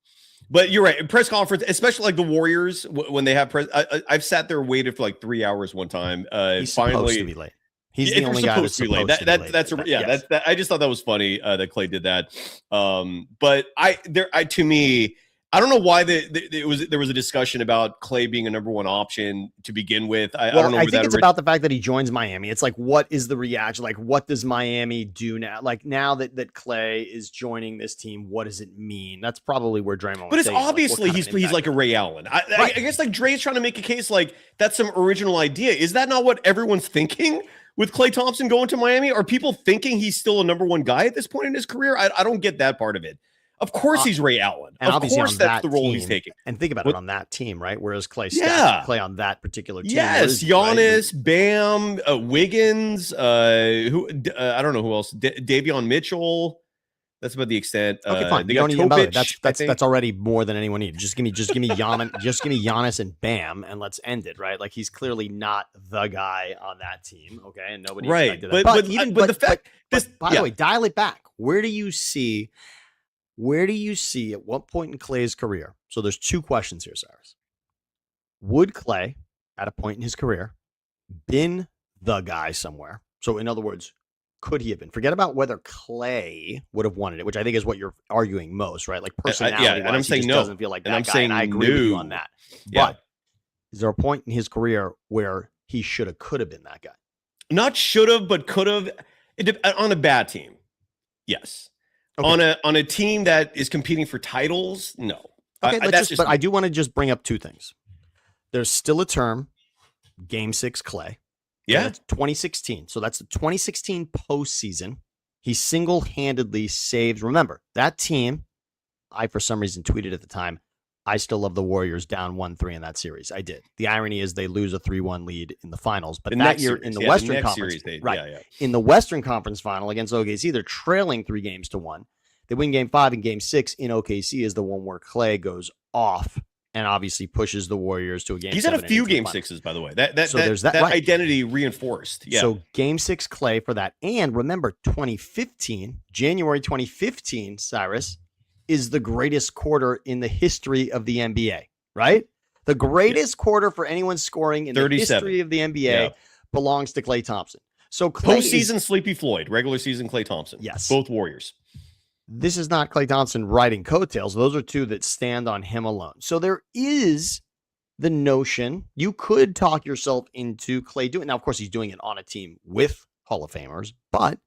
But you're right. Press conference, especially like the Warriors, when they have press. I've sat there and waited for like 3 hours one time. He's supposed to be late. He's the only guy that's supposed to be late. That's I just thought that was funny that Klay did that. But to me, I don't know why there was a discussion about Klay being a number one option to begin with. I don't know. I think it's about the fact that he joins Miami. It's like, what is the reaction? Like, what does Miami do now? Like, now that Klay is joining this team, what does it mean? That's probably where Draymond. But it's obviously he's like a Ray Allen. I guess like Dre's trying to make a case like that's some original idea. Is that not what everyone's thinking with Klay Thompson going to Miami? Are people thinking he's still a number one guy at this point in his career? I don't get that part of it. Of course he's Ray Allen. And of course that's the role he's taking. And think about it on that team, right? Whereas Klay on that particular team. Yes, Giannis, right? Bam, Wiggins, I don't know who else. Davion Mitchell. That's about the extent. Okay, fine. They You got don't need Mbappe. Topic, That's already more than anyone needs. Just give me Giannis and Bam, and let's end it. Right? Like he's clearly not the guy on that team. Okay, and nobody expected that. But the fact, by the way, dial it back. Where do you see at what point in Clay's career? So there's two questions here, Cyrus. Would Clay, at a point in his career, been the guy somewhere? So in other words, could he have been? Forget about whether Clay would have wanted it, which I think is what you're arguing most, right? Like personality, and I'm saying he just no. doesn't feel like that guy, and I agree with you on that. Yeah. But is there a point in his career where he could have been that guy? Not should have, but could have. On a bad team, yes. Okay. On a team that is competing for titles, no. Okay, but I do want to just bring up two things. There's still a term, Game 6 Clay. Yeah. That's 2016. So that's the 2016 postseason. He single-handedly saved. Remember, that team, I, for some reason, tweeted at the time, I still love the Warriors down 1-3 in that series. I did. The irony is they lose a 3-1 lead in the finals. But that year in the Western Conference, in the Western Conference final against OKC, they're trailing 3-1. They win Game 5, and Game 6 in OKC is the one where Clay goes off and obviously pushes the Warriors to a game. He's had a few Game 6s, by the way. There's that right. Identity reinforced. Yeah. So Game 6 Clay for that. And remember, January 2015, Cyrus, is the greatest quarter in the history of the NBA, right? The greatest quarter for anyone scoring in the history of the NBA belongs to Klay Thompson. So postseason Sleepy Floyd, regular season Klay Thompson. Yes. Both Warriors. This is not Klay Thompson riding coattails. Those are two that stand on him alone. So there is the notion you could talk yourself into Klay doing. Now, of course, he's doing it on a team with Hall of Famers, but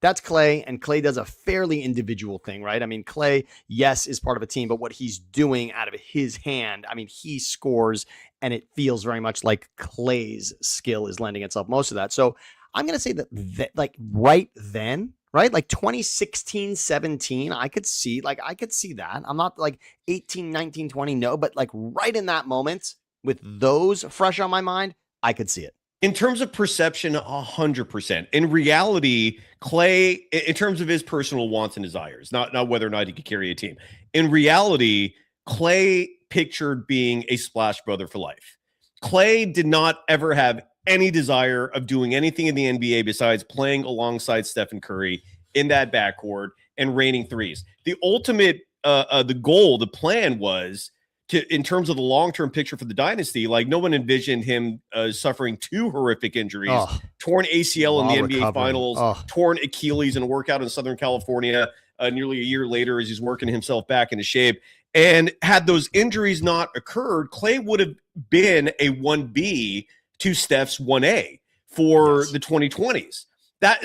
that's Klay, and Klay does a fairly individual thing, right? I mean, Klay, yes, is part of a team, but what he's doing out of his hand, I mean, he scores, and it feels very much like Klay's skill is lending itself most of that. So I'm going to say that like right then, right? Like 2016, 17, I could see that. I'm not like 18, 19, 20, no, but like right in that moment with those fresh on my mind, I could see it. In terms of perception, 100%. In reality, Klay, in terms of his personal wants and desires, not whether or not he could carry a team. In reality, Klay pictured being a Splash Brother for life. Klay did not ever have any desire of doing anything in the NBA besides playing alongside Stephen Curry in that backcourt and raining threes. The ultimate, the goal, the plan was in terms of the long-term picture for the dynasty, like no one envisioned him suffering two horrific injuries, torn ACL in the NBA Finals, torn Achilles in a workout in Southern California nearly a year later as he's working himself back into shape. And had those injuries not occurred, Klay would have been a 1B to Steph's 1A for the 2020s.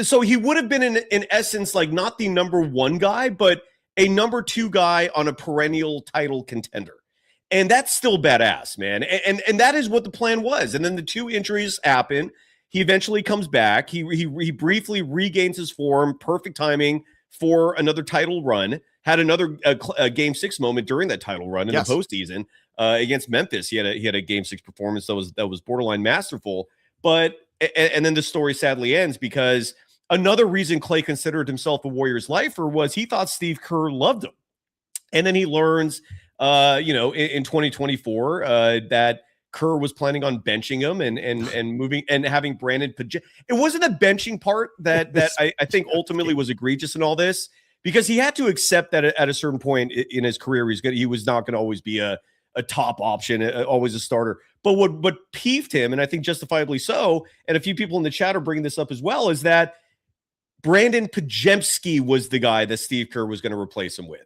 So he would have been in essence like not the number one guy, but a number two guy on a perennial title contender. And that's still badass, man. And that is what the plan was. And then the two injuries happen. He eventually comes back. He briefly regains his form. Perfect timing for another title run. Had another Game 6 moment during that title run in the postseason against Memphis. He had a Game 6 performance that was borderline masterful. But and then the story sadly ends because another reason Klay considered himself a Warriors lifer was he thought Steve Kerr loved him. And then he learns in 2024, that Kerr was planning on benching him and moving and having Brandon. It wasn't the benching part that I think ultimately was egregious in all this, because he had to accept that at a certain point in his career, he was not going to always be a top option, always a starter. But what peeved him, and I think justifiably so, and a few people in the chat are bringing this up as well, is that Brandon Podziemski was the guy that Steve Kerr was going to replace him with.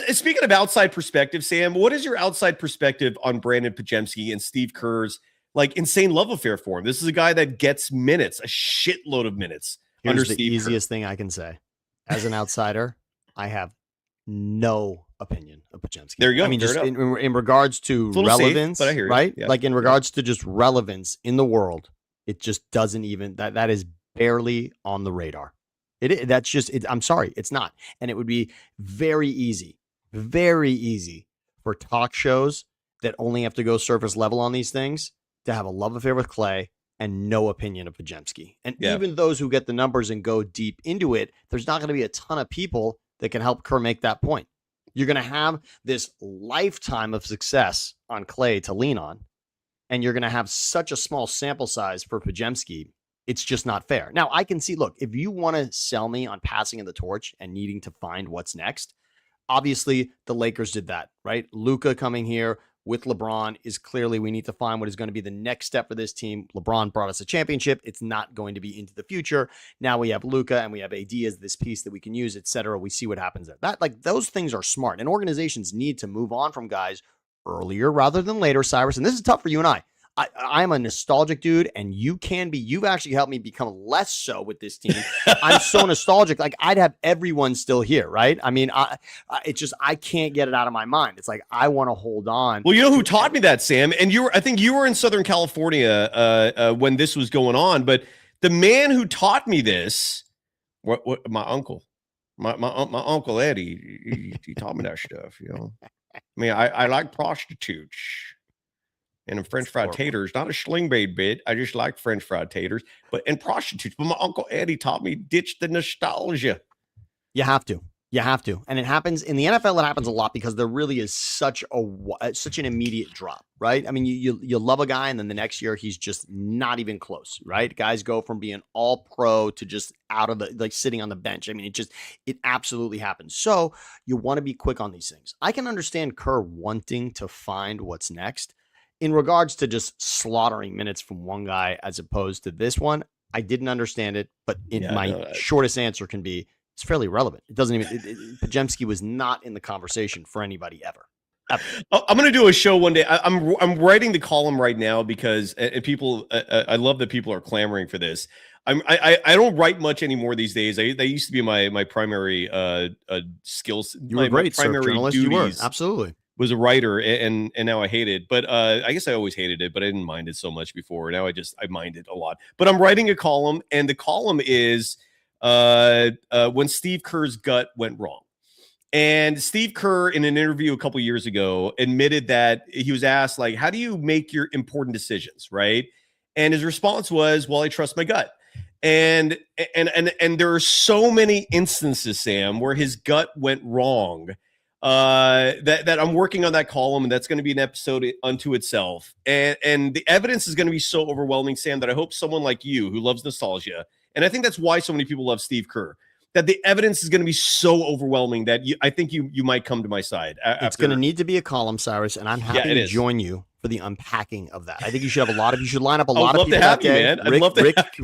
Speaking of outside perspective, Sam, what is your outside perspective on Brandon Podziemski and Steve Kerr's like insane love affair for him? This is a guy that gets minutes, a shitload of minutes. Here's the easiest thing I can say. As an outsider, I have no opinion of Podziemski. There you go. I mean, just in regards to relevance, safe, but I hear you. Right? Yeah. Like in regards to just relevance in the world, it just doesn't even that is barely on the radar. That's just it. I'm sorry, it's not. And it would be very easy for talk shows that only have to go surface level on these things to have a love affair with Klay and no opinion of Podziemski. And even those who get the numbers and go deep into it, there's not going to be a ton of people that can help Kerr make that point. You're going to have this lifetime of success on Klay to lean on, and you're going to have such a small sample size for Podziemski. It's just not fair. Now, I can see, look, if you want to sell me on passing in the torch and needing to find what's next, obviously the Lakers did that, right? Luka coming here with LeBron is clearly we need to find what is going to be the next step for this team. LeBron brought us a championship. It's not going to be into the future. Now we have Luka and we have AD as this piece that we can use, et cetera. We see what happens there. That, like, those things are smart, and organizations need to move on from guys earlier rather than later, Cyrus. And this is tough for you and I. I'm a nostalgic dude, and you've actually helped me become less so with this team. I'm so nostalgic. Like, I'd have everyone still here, right? I mean, it's just, I can't get it out of my mind. It's like, I want to hold on. Well, you know who taught me that, Sam? And I think you were in Southern California when this was going on, but the man who taught me this, my uncle, my Uncle Eddie, he taught me that stuff, you know? I mean, I like prostitutes. And French fried taters, not a sling-bait bit. I just like French fried taters, and prostitutes. But my Uncle Eddie taught me ditch the nostalgia. You have to. And it happens in the NFL. It happens a lot because there really is such an immediate drop, right? I mean, you love a guy, and then the next year he's just not even close, right? Guys go from being all pro to just out of the, like, sitting on the bench. I mean, it absolutely happens. So you want to be quick on these things. I can understand Kerr wanting to find what's next. In regards to just slaughtering minutes from one guy as opposed to this one, I didn't understand it, but shortest answer can be it's fairly relevant. It doesn't even Podziemski was not in the conversation for anybody ever. I'm going to do a show one day. I'm writing the column right now because people. I love that people are clamoring for this. I don't write much anymore these days. They used to be my primary skills. You were great, primary sir, journalist. duties. You were absolutely. Was a writer, and now I hate it. But I guess I always hated it, but I didn't mind it so much before. Now I mind it a lot. But I'm writing a column, and the column is when Steve Kerr's gut went wrong. And Steve Kerr, in an interview a couple years ago, admitted that he was asked, like, how do you make your important decisions, right? And his response was, well, I trust my gut. And there are so many instances, Sam, where his gut went wrong. That I'm working on that column, and that's going to be an episode unto itself. And the evidence is going to be so overwhelming, Sam, that I hope someone like you who loves nostalgia, and I think that's why so many people love Steve Kerr, that the evidence is going to be so overwhelming that I think you might come to my side. It's going to need to be a column, Cyrus, and I'm happy to join you for the unpacking of that. I think you should have you should line up a lot of people that day.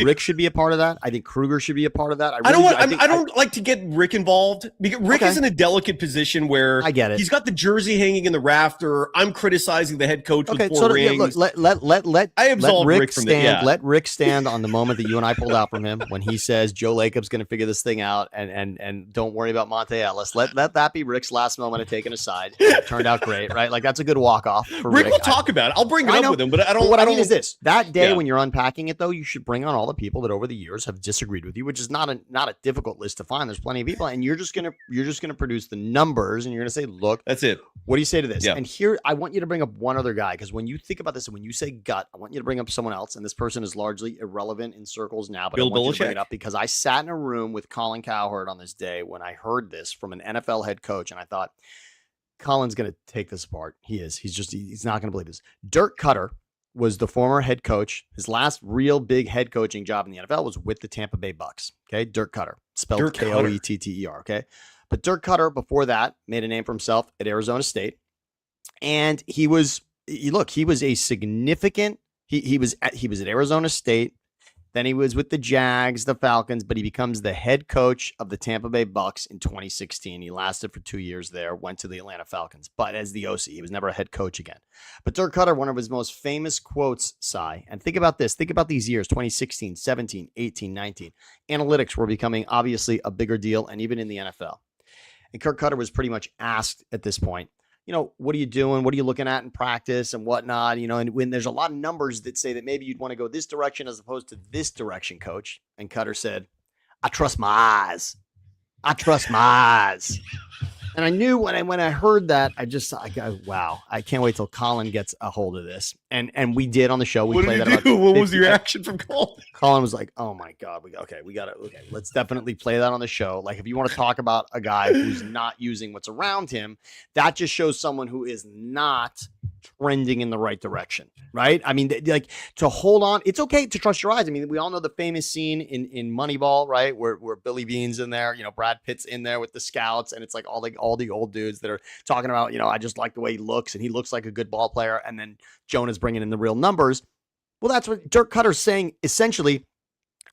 Rick should be a part of that. I think Kruger should be a part of that. I don't like to get Rick involved because Rick is in a delicate position where I get it. He's got the jersey hanging in the rafter. I'm criticizing the head coach with four rings. Look, let Rick from stand. Let Rick stand on the moment that you and I pulled out from him when he says Joe Lacob's going to figure this thing out and don't worry about Monte Ellis. Let that be Rick's last moment of taking a side. It turned out great, right? Like, that's a good walk off for Rick. Will talk about it. I'll bring it up with him, but I don't. What I mean is this: that day when you're unpacking it, though, you should bring on all the people that over the years have disagreed with you, which is not a difficult list to find. There's plenty of people, and you're just gonna produce the numbers, and you're gonna say, "Look, that's it. What do you say to this?" Yeah. And here, I want you to bring up one other guy, because when you think about this, and when you say gut, I want you to bring up someone else, and this person is largely irrelevant in circles now, but I want you to bring it up because I sat in a room with Colin Cowherd on this day when I heard this from an NFL head coach, and I thought, Colin's going to take this apart. He's not going to believe this. Dirk Cutter was the former head coach. His last real big head coaching job in the NFL was with the Tampa Bay Bucks. Okay. Dirk Cutter, spelled Koetter. Okay. But Dirk Cutter, before that, made a name for himself at Arizona State. And he was a significant, he was at Arizona State. Then he was with the Jags, the Falcons, but he becomes the head coach of the Tampa Bay Bucks in 2016. He lasted for 2 years there, went to the Atlanta Falcons, but as the OC, he was never a head coach again. But Dirk Cutter, one of his most famous quotes, Cy, and think about this. Think about these years, 2016, 17, 18, 19. Analytics were becoming obviously a bigger deal, and even in the NFL. And Dirk Cutter was pretty much asked at this point, what are you doing? What are you looking at in practice and whatnot? And when there's a lot of numbers that say that maybe you'd want to go this direction as opposed to this direction, coach. And Cutter said, I trust my eyes. And I knew when I heard that, I go, wow, I can't wait till Colin gets a hold of this. And we did on the show. We What played did that you about do? What was 50 the reaction from Colin? Colin was like, oh my God, let's definitely play that on the show. Like, if you want to talk about a guy who's not using what's around him, that just shows someone who is not trending in the right direction, right? I mean, like, to hold on, it's okay to trust your eyes. I mean, we all know the famous scene in Moneyball, right? Where Billy Bean's in there, Brad Pitt's in there with the scouts, and it's like all the old dudes that are talking about, I just like the way he looks, and he looks like a good ball player, and then Jonah's bringing in the real numbers. Well, that's what Dirk Cutter's saying. Essentially,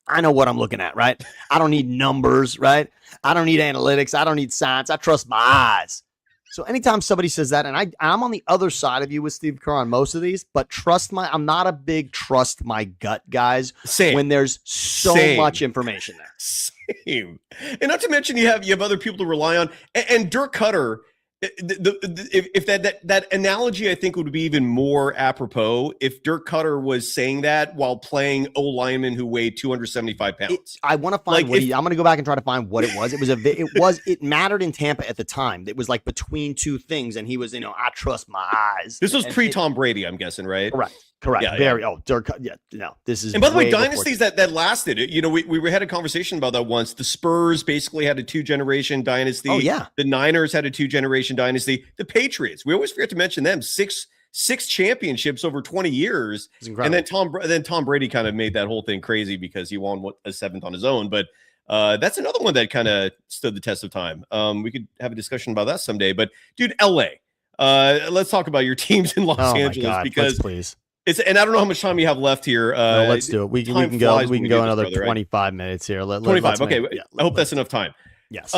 I know what I'm looking at, right? I don't need numbers, right? I don't need analytics. I don't need science. I trust my eyes. So anytime somebody says that, and I'm on the other side of you with Steve Kerr on most of these, but I'm not a big trust my gut guys. Same. When there's so much information there. Same. And not to mention you have other people to rely on. And Dirk Cutter, if that analogy, I think, would be even more apropos if Dirk Cutter was saying that while playing O lineman who weighed 275 pounds. I want to find I'm going to go back and try to find what it was. It mattered in Tampa at the time. It was like between two things, and he was, I trust my eyes. This was pre-Tom Brady, I'm guessing, right? Correct. Yeah, Very. Yeah. Oh, Dirk. Yeah. No, this is. And by the way, dynasties that lasted. We had a conversation about that once. The Spurs basically had a 2-generation dynasty. Oh yeah. The Niners had a 2-generation dynasty. The Patriots. We always forget to mention them. Six championships over 20 years. And then Tom Brady kind of made that whole thing crazy because he won a 7th on his own. But that's another one that kind of stood the test of time. We could have a discussion about that someday. But dude, LA. Let's talk about your teams in Los Angeles because please. And I don't know how much time you have left here. No, let's do it. We can go another 25 minutes here. 25. Okay. I hope that's enough time. Yes.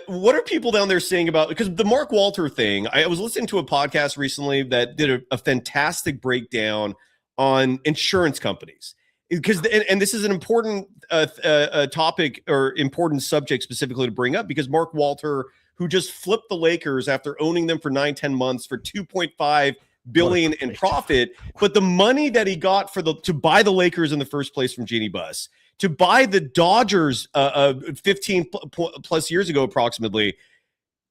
What are people down there saying about, because the Mark Walter thing, I was listening to a podcast recently that did a fantastic breakdown on insurance companies, because and this is an important topic or important subject specifically to bring up, because Mark Walter, who just flipped the Lakers after owning them for 9-10 months for $2.5 billion in profit, but the money that he got to buy the Lakers in the first place from Jeannie Buss, to buy the Dodgers 15 plus years ago approximately,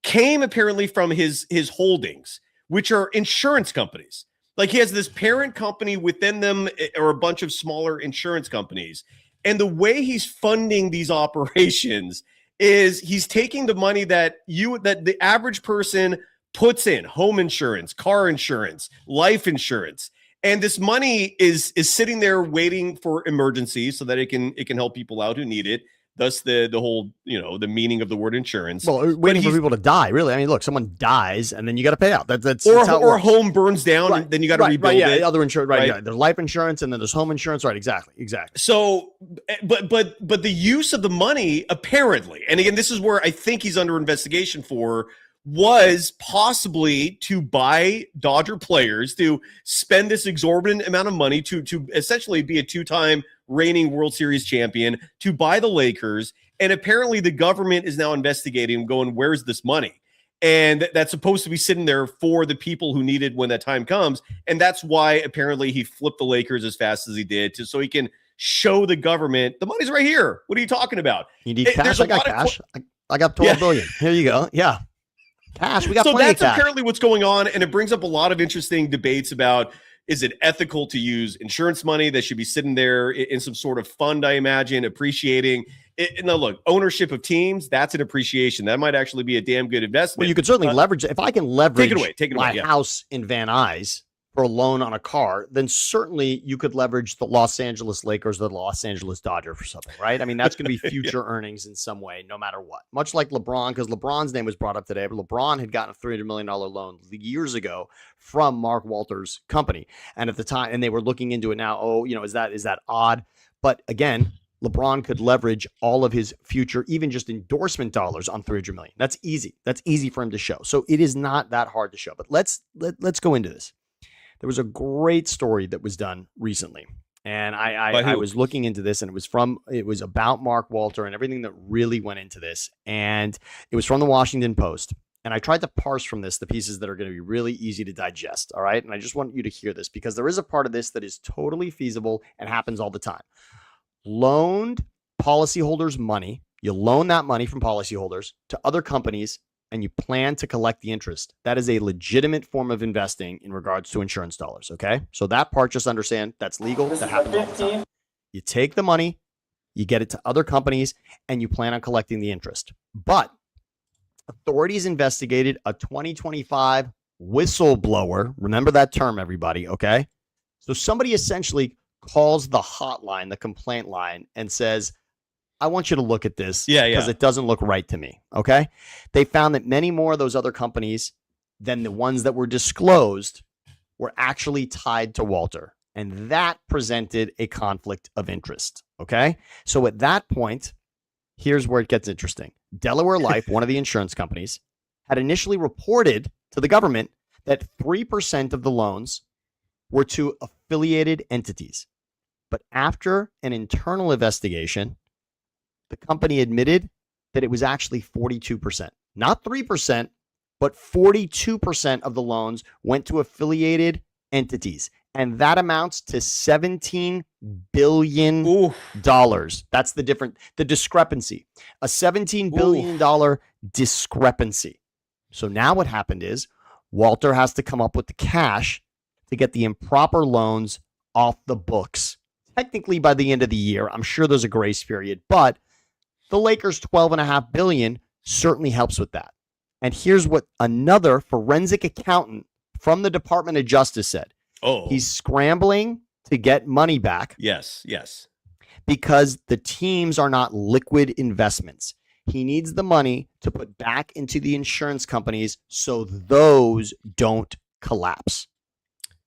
came apparently from his holdings, which are insurance companies. Like, he has this parent company within them, or a bunch of smaller insurance companies, and the way he's funding these operations is he's taking the money that the average person puts in: home insurance, car insurance, life insurance. And this money is sitting there waiting for emergencies so that it can help people out who need it. Thus the whole, the meaning of the word insurance. Well, waiting for people to die, really. I mean, look, someone dies and then you got to pay out. That's or a home burns down, and then you got to rebuild it. Other insurance, right? Yeah. There's life insurance and then there's home insurance, right? Exactly. So, but the use of the money, apparently, and again, this is where I think he's under investigation for, was possibly to buy Dodger players, to spend this exorbitant amount of money to essentially be a 2-time reigning World Series champion, to buy the Lakers. And apparently the government is now investigating, going, where's this money? And that's supposed to be sitting there for the people who need it when that time comes. And that's why apparently he flipped the Lakers as fast as he did, so he can show the government the money's right here. What are you talking about? You need cash? I got cash. I got 12 billion. Here you go. Yeah. Cash. We got plenty of cash. Apparently what's going on, and it brings up a lot of interesting debates about, is it ethical to use insurance money that should be sitting there in some sort of fund, I imagine, appreciating it? Now, look, ownership of teams, that's an appreciation. That might actually be a damn good investment. Well, you could certainly leverage. If I can leverage take it my away, house in Van Nuys for a loan on a car, then certainly you could leverage the Los Angeles Lakers or the Los Angeles Dodgers for something, right? I mean, that's going to be future earnings in some way, no matter what. Much like LeBron, because LeBron's name was brought up today, but LeBron had gotten a $300 million loan years ago from Mark Walter's company. And at the time, and they were looking into it now, is that odd? But again, LeBron could leverage all of his future, even just endorsement dollars, on $300 million. That's easy. That's easy for him to show. So it is not that hard to show. But let's go into this. There was a great story that was done recently, and I was looking into this, and it was about Mark Walter and everything that really went into this, and it was from the Washington Post. And I tried to parse from this the pieces that are going to be really easy to digest. All right. And I just want you to hear this, because there is a part of this that is totally feasible and happens all the time. Loaned policyholders money. You loan that money from policyholders to other companies and you plan to collect the interest, that is a legitimate form of investing in regards to insurance dollars. Okay. So that part, just understand that's legal. That happens all the time. You take the money, you get it to other companies, and you plan on collecting the interest. But authorities investigated a 2025 whistleblower. Remember that term, everybody. Okay. So somebody essentially calls the hotline, the complaint line, and says, I want you to look at this because it doesn't look right to me. Okay. They found that many more of those other companies than the ones that were disclosed were actually tied to Walter. And that presented a conflict of interest. Okay. So at that point, here's where it gets interesting. Delaware Life, one of the insurance companies, had initially reported to the government that 3% of the loans were to affiliated entities. But after an internal investigation, the company admitted that it was actually 42%, not 3%, but 42% of the loans went to affiliated entities. And that amounts to $17 billion. That's the discrepancy, a $17 billion discrepancy. So now what happened is Walter has to come up with the cash to get the improper loans off the books. Technically by the end of the year, I'm sure there's a grace period, but the Lakers' $12.5 billion certainly helps with that. And here's what another forensic accountant from the Department of Justice said. He's scrambling to get money back. Yes. Because the teams are not liquid investments. He needs the money to put back into the insurance companies so those don't collapse.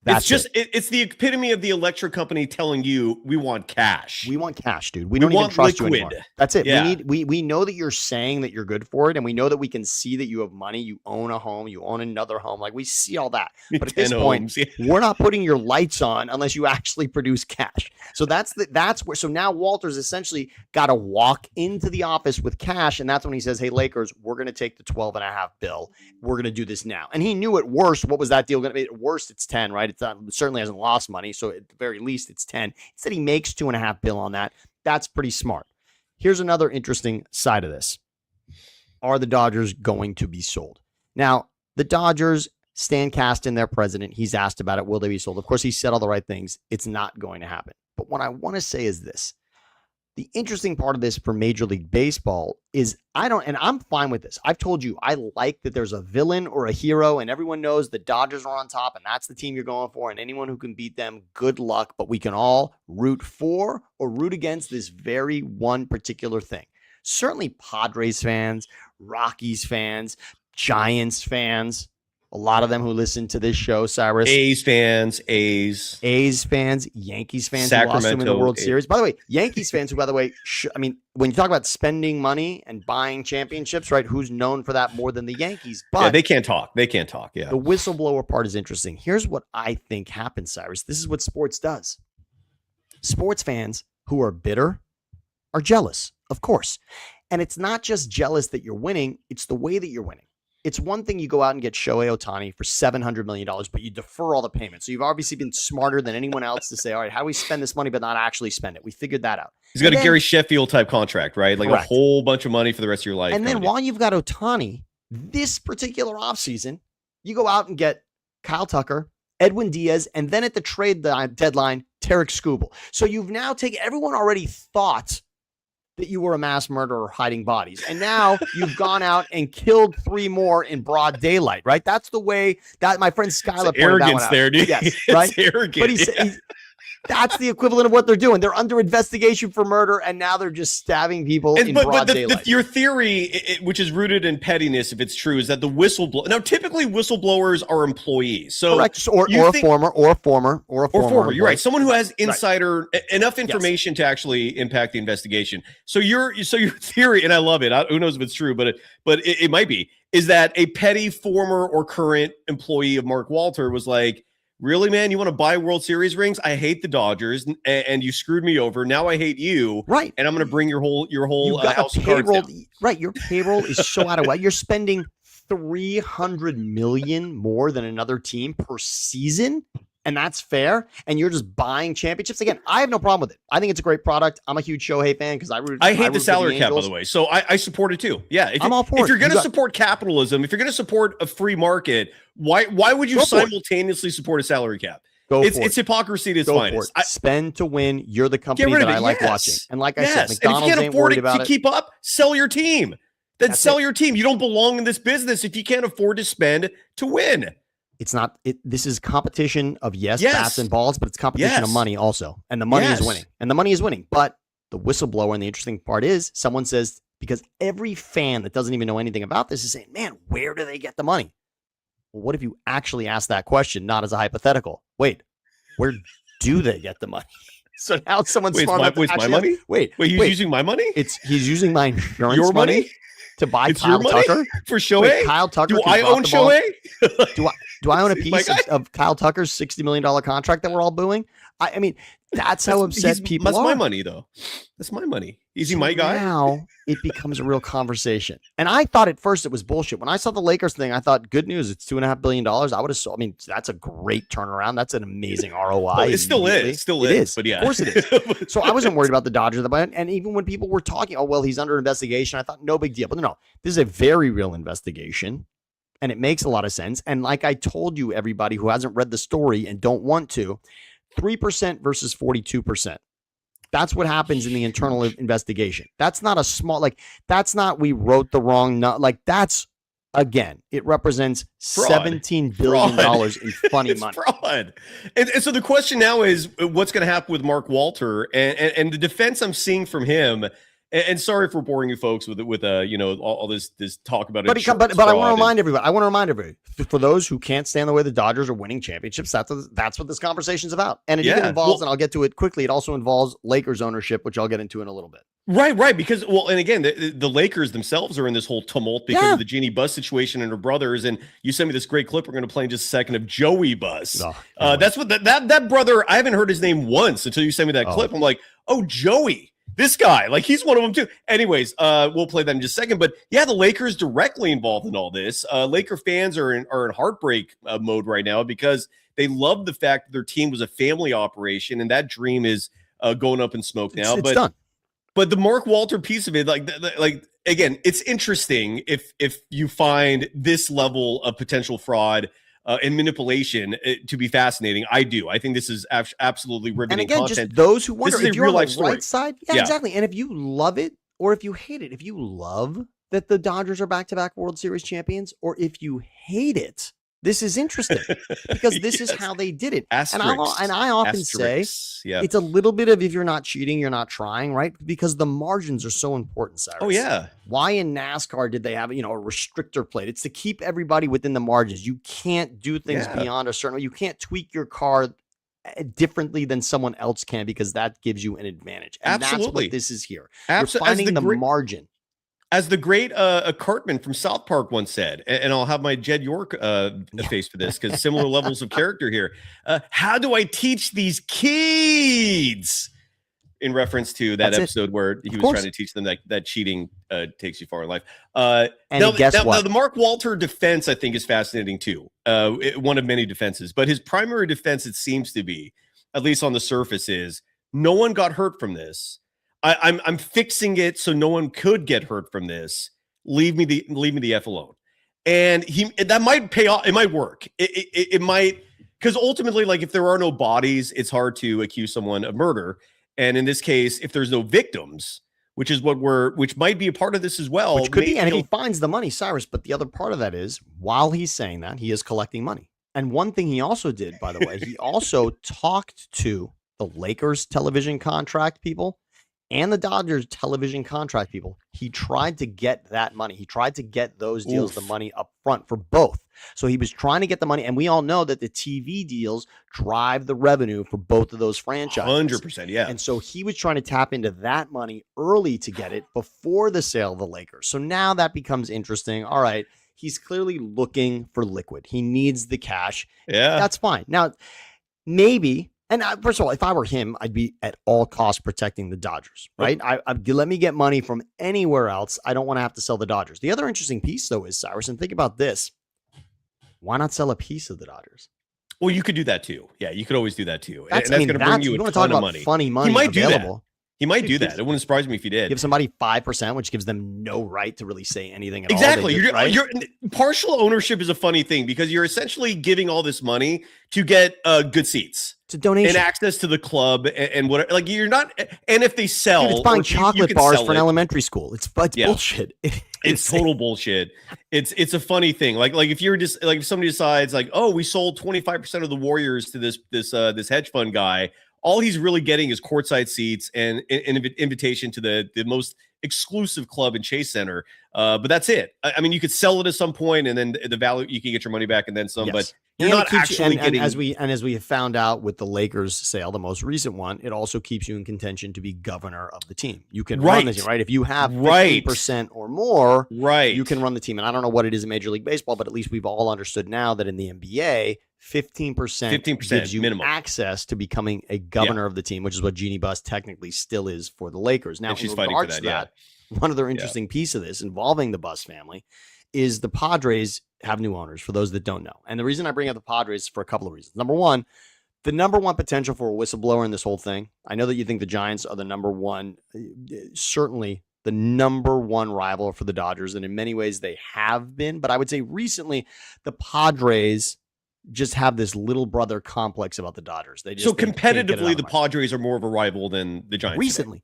It's the epitome of the electric company telling you we want cash. We want cash, dude. We don't even trust you anymore. That's it. Yeah. We know that you're saying that you're good for it, and we know that we can see that you have money, you own a home, you own another home. Like we see all that. But at this point, we're not putting your lights on unless you actually produce cash. So that's where so now Walter's essentially got to walk into the office with cash, and that's when he says, "Hey Lakers, we're going to take the 12.5 bill. We're going to do this now." And he knew at worst, what was that deal going to be? At worst, it's 10, right? It certainly hasn't lost money, so at the very least, it's 10. He said he makes 2.5 bill on that. That's pretty smart. Here's another interesting side of this. Are the Dodgers going to be sold? Now, the Dodgers, Stan Kasten, their president, he's asked about it. Will they be sold? Of course, he said all the right things. It's not going to happen. But what I want to say is this. The interesting part of this for Major League Baseball is I'm fine with this. I've told you, I like that there's a villain or a hero and everyone knows the Dodgers are on top and that's the team you're going for. And anyone who can beat them, good luck. But we can all root for or root against this very one particular thing. Certainly Padres fans, Rockies fans, Giants fans, a lot of them who listen to this show, Cyrus. A's fans, Yankees fans, Sacramento, who lost them in the World Series. By the way, Yankees fans who, by the way, when you talk about spending money and buying championships, right, who's known for that more than the Yankees? But they can't talk. Yeah. The whistleblower part is interesting. Here's what I think happens, Cyrus. This is what sports does. Sports fans who are bitter are jealous, of course. And it's not just jealous that you're winning. It's the way that you're winning. It's one thing you go out and get Shohei Ohtani for $700 million, but you defer all the payments. So you've obviously been smarter than anyone else to say, all right, how do we spend this money but not actually spend it? We figured that out. He's got a Gary Sheffield type contract, right? Like correct. A whole bunch of money for the rest of your life. And then while you've got Ohtani, this particular offseason, you go out and get Kyle Tucker, Edwin Diaz, and then at the trade deadline, Tarek Skubal. So you've now taken everyone already thought that you were a mass murderer hiding bodies. And now you've gone out and killed 3 more in broad daylight, right? That's the way that my friend Skylar pointed that one out. There, dude. Yes, right? Arrogant. But he's that's the equivalent of what they're doing. They're under investigation for murder, and now they're just stabbing people in broad daylight. Your theory, which is rooted in pettiness, if it's true, is that the whistleblower. Now, typically, whistleblowers are employees. So correct, or a former. You're right. Someone who has insider enough information to actually impact the investigation. So your theory, and I love it. Who knows if it's true, but it might be. Is that a petty former or current employee of Mark Walter was like, really, man, you want to buy World Series rings? I hate the Dodgers, and you screwed me over. Now I hate you, right? And I'm going to bring your whole house of cards down. Right, your payroll is so out of whack. You're spending $300 million more than another team per season. and that's fair, and you're just buying championships. Again, I have no problem with it. I think it's a great product. I'm a huge Shohei fan because I hate the salary cap, by the way. So I support it too. Yeah. I'm all for it. If you're going to support capitalism, if you're going to support a free market, why would you simultaneously support a salary cap? It's hypocrisy at its finest. Spend to win. You're the company that I like watching. And like I said, McDonald's and if you can't ain't afford worried it about to keep up, sell your team. Then sell your team. You don't belong in this business if you can't afford to spend to win. It's not. This is competition of bats and balls, but it's competition of money also, and the money is winning, and the money is winning. But the whistleblower, and the interesting part is, someone says, because every fan that doesn't even know anything about this is saying, "Man, where do they get the money?" Well, what if you actually ask that question, not as a hypothetical? Wait, where do they get the money? So now someone's smart enough to my money. Wait, he's using my money. He's using my insurance money to buy Kyle Tucker for Shohei. Wait, Kyle Tucker. Do I own Shohei? Do I own a piece of Kyle Tucker's $60 million contract that we're all booing? I mean, that's how upset people are. That's my money, though. That's my money. Is he my guy? Now it becomes a real conversation. And I thought at first it was bullshit. When I saw the Lakers thing, I thought, good news. It's $2.5 billion. I would have. I mean, that's a great turnaround. That's an amazing ROI. Well, it still is. It is. But yeah, of course it is. So I wasn't worried about the Dodgers. And even when people were talking, oh well, he's under investigation, I thought no big deal. But no, this is a very real investigation. And it makes a lot of sense. And like I told you, everybody who hasn't read the story and don't want to, 3% versus 42%. That's what happens in the internal investigation. That's not a small, that's not we wrote the wrong, that's, again, it represents $17 billion in funny money. Fraud. And so the question now is, what's going to happen with Mark Walter? And the defense I'm seeing from him, and sorry for boring you folks with all this talk about it. But I want to remind everybody. For those who can't stand the way the Dodgers are winning championships, that's what this conversation is about. And it even involves, and I'll get to it quickly, it also involves Lakers ownership, which I'll get into in a little bit. Right. Because, and again, the Lakers themselves are in this whole tumult because of the Jeannie Buss situation and her brothers. And you sent me this great clip we're going to play in just a second of Joey Buss. That's what that brother, I haven't heard his name once until you sent me that clip. I'm like, oh, Joey. This guy, he's one of them too. Anyways, we'll play that in just a second. But yeah, the Lakers directly involved in all this. Laker fans are in heartbreak mode right now because they love the fact that their team was a family operation, and that dream is going up in smoke now. It's done. But the Mark Walter piece of it, again, it's interesting if you find this level of potential fraud and manipulation to be fascinating. I do. I think this is absolutely riveting and again, content. Just those who wonder, this is if you're real on life the story. Right side, exactly. And if you love it or if you hate it, if you love that the Dodgers are back-to-back World Series champions, or if you hate it, this is interesting because this is how they did it. And I often say it's a little bit of, if you're not cheating, you're not trying, right? Because the margins are so important, Cyrus. Oh, yeah. Why in NASCAR did they have, a restrictor plate? It's to keep everybody within the margins. You can't do things beyond a certain way. You can't tweak your car differently than someone else can because that gives you an advantage. And that's what this is here. You're finding the margin. As the great Cartman from South Park once said, and I'll have my Jed York face for this because similar levels of character here. How do I teach these kids? In reference to that episode where he was trying to teach them that cheating takes you far in life. And guess what? Now, the Mark Walter defense, I think, is fascinating too. One of many defenses. But his primary defense, it seems to be, at least on the surface, is no one got hurt from this. I'm fixing it so no one could get hurt from this. Leave me the F alone. And that might pay off. It might work. It might, because ultimately, if there are no bodies, it's hard to accuse someone of murder. And in this case, if there's no victims, which might be a part of this as well. Which could be, and if he finds the money, Cyrus, but the other part of that is, while he's saying that, he is collecting money. And one thing he also did, by the way, he also talked to the Lakers television contract people and the Dodgers television contract people. He tried to get that money. He tried to get those deals, the money up front for both. So he was trying to get the money. And we all know that the TV deals drive the revenue for both of those franchises. 100%, yeah. And so he was trying to tap into that money early to get it before the sale of the Lakers. So now that becomes interesting. All right, he's clearly looking for liquid. He needs the cash. Yeah. That's fine. Now, maybe... And first of all, if I were him, I'd be at all costs protecting the Dodgers, right? Let me get money from anywhere else. I don't want to have to sell the Dodgers. The other interesting piece, though, is, Cyrus, and think about this. Why not sell a piece of the Dodgers? Well, you could do that too. Yeah, you could always do that too. That's going to bring you a want to ton talk of about money. funny money. He might available. do that. He might do that. It wouldn't surprise me if he did. Give somebody 5%, which gives them no right to really say anything at exactly. all. Exactly. You're partial ownership is a funny thing because you're essentially giving all this money to get good seats. It's a donation and access to the club and whatever. Like you're not. And if they sell, dude, it's buying chocolate bars for an elementary school. It's bullshit. It's total bullshit. It's a funny thing. Like if you're just like if somebody decides like, oh, we sold 25% of the Warriors to this hedge fund guy. All he's really getting is courtside seats and an invitation to the most exclusive club in Chase Center. But that's it. I mean, you could sell it at some point, and then the value you can get your money back, and then some. Yes. But you're not actually getting. And as we have found out with the Lakers sale, the most recent one, it also keeps you in contention to be governor of the team. You can run the team, right? If you have 50% or more, you can run the team. And I don't know what it is in Major League Baseball, but at least we've all understood now that in the NBA. 15% gives you minimum access to becoming a governor of the team, which is what Jeannie Buss technically still is for the Lakers. Now, she's in fighting regards for that, to one other interesting piece of this involving the Buss family is the Padres have new owners, for those that don't know. And the reason I bring up the Padres is for a couple of reasons. Number one, the number one potential for a whistleblower in this whole thing. I know that you think the Giants are the number one, certainly the number one rival for the Dodgers. And in many ways they have been, but I would say recently the Padres just have this little brother complex about the Dodgers. They just so competitively, the Padres are more of a rival than the Giants. Recently,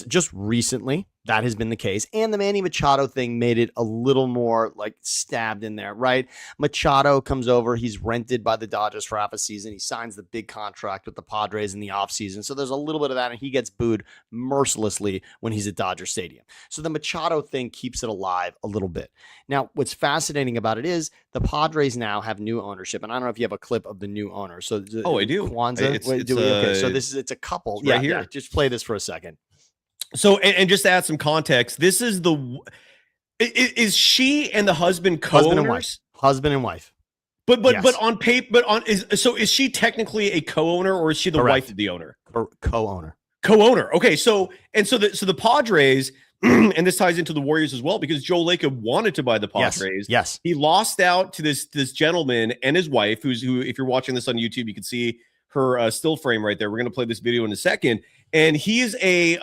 just recently, that has been the case. And the Manny Machado thing made it a little more like stabbed in there, right? Machado comes over. He's rented by the Dodgers for half a season. He signs the big contract with the Padres in the offseason. So there's a little bit of that, and he gets booed mercilessly when he's at Dodger Stadium. So the Machado thing keeps it alive a little bit. Now, what's fascinating about it is the Padres now have new ownership, and I don't know if you have a clip of the new owner. So I do. Kwanzaa. Okay, so it's a couple. Right here. Yeah, just play this for a second. So, and just to add some context, this is is she and the husband co-owners? Husband and wife. But on paper, is she technically a co-owner or is she the wife of the owner? Co-owner. Co-owner. Okay, so the Padres, and this ties into the Warriors as well because Joe Lacob wanted to buy the Padres. Yes. He lost out to this gentleman and his wife, who if you're watching this on YouTube, you can see her still frame right there. We're going to play this video in a second. And he is a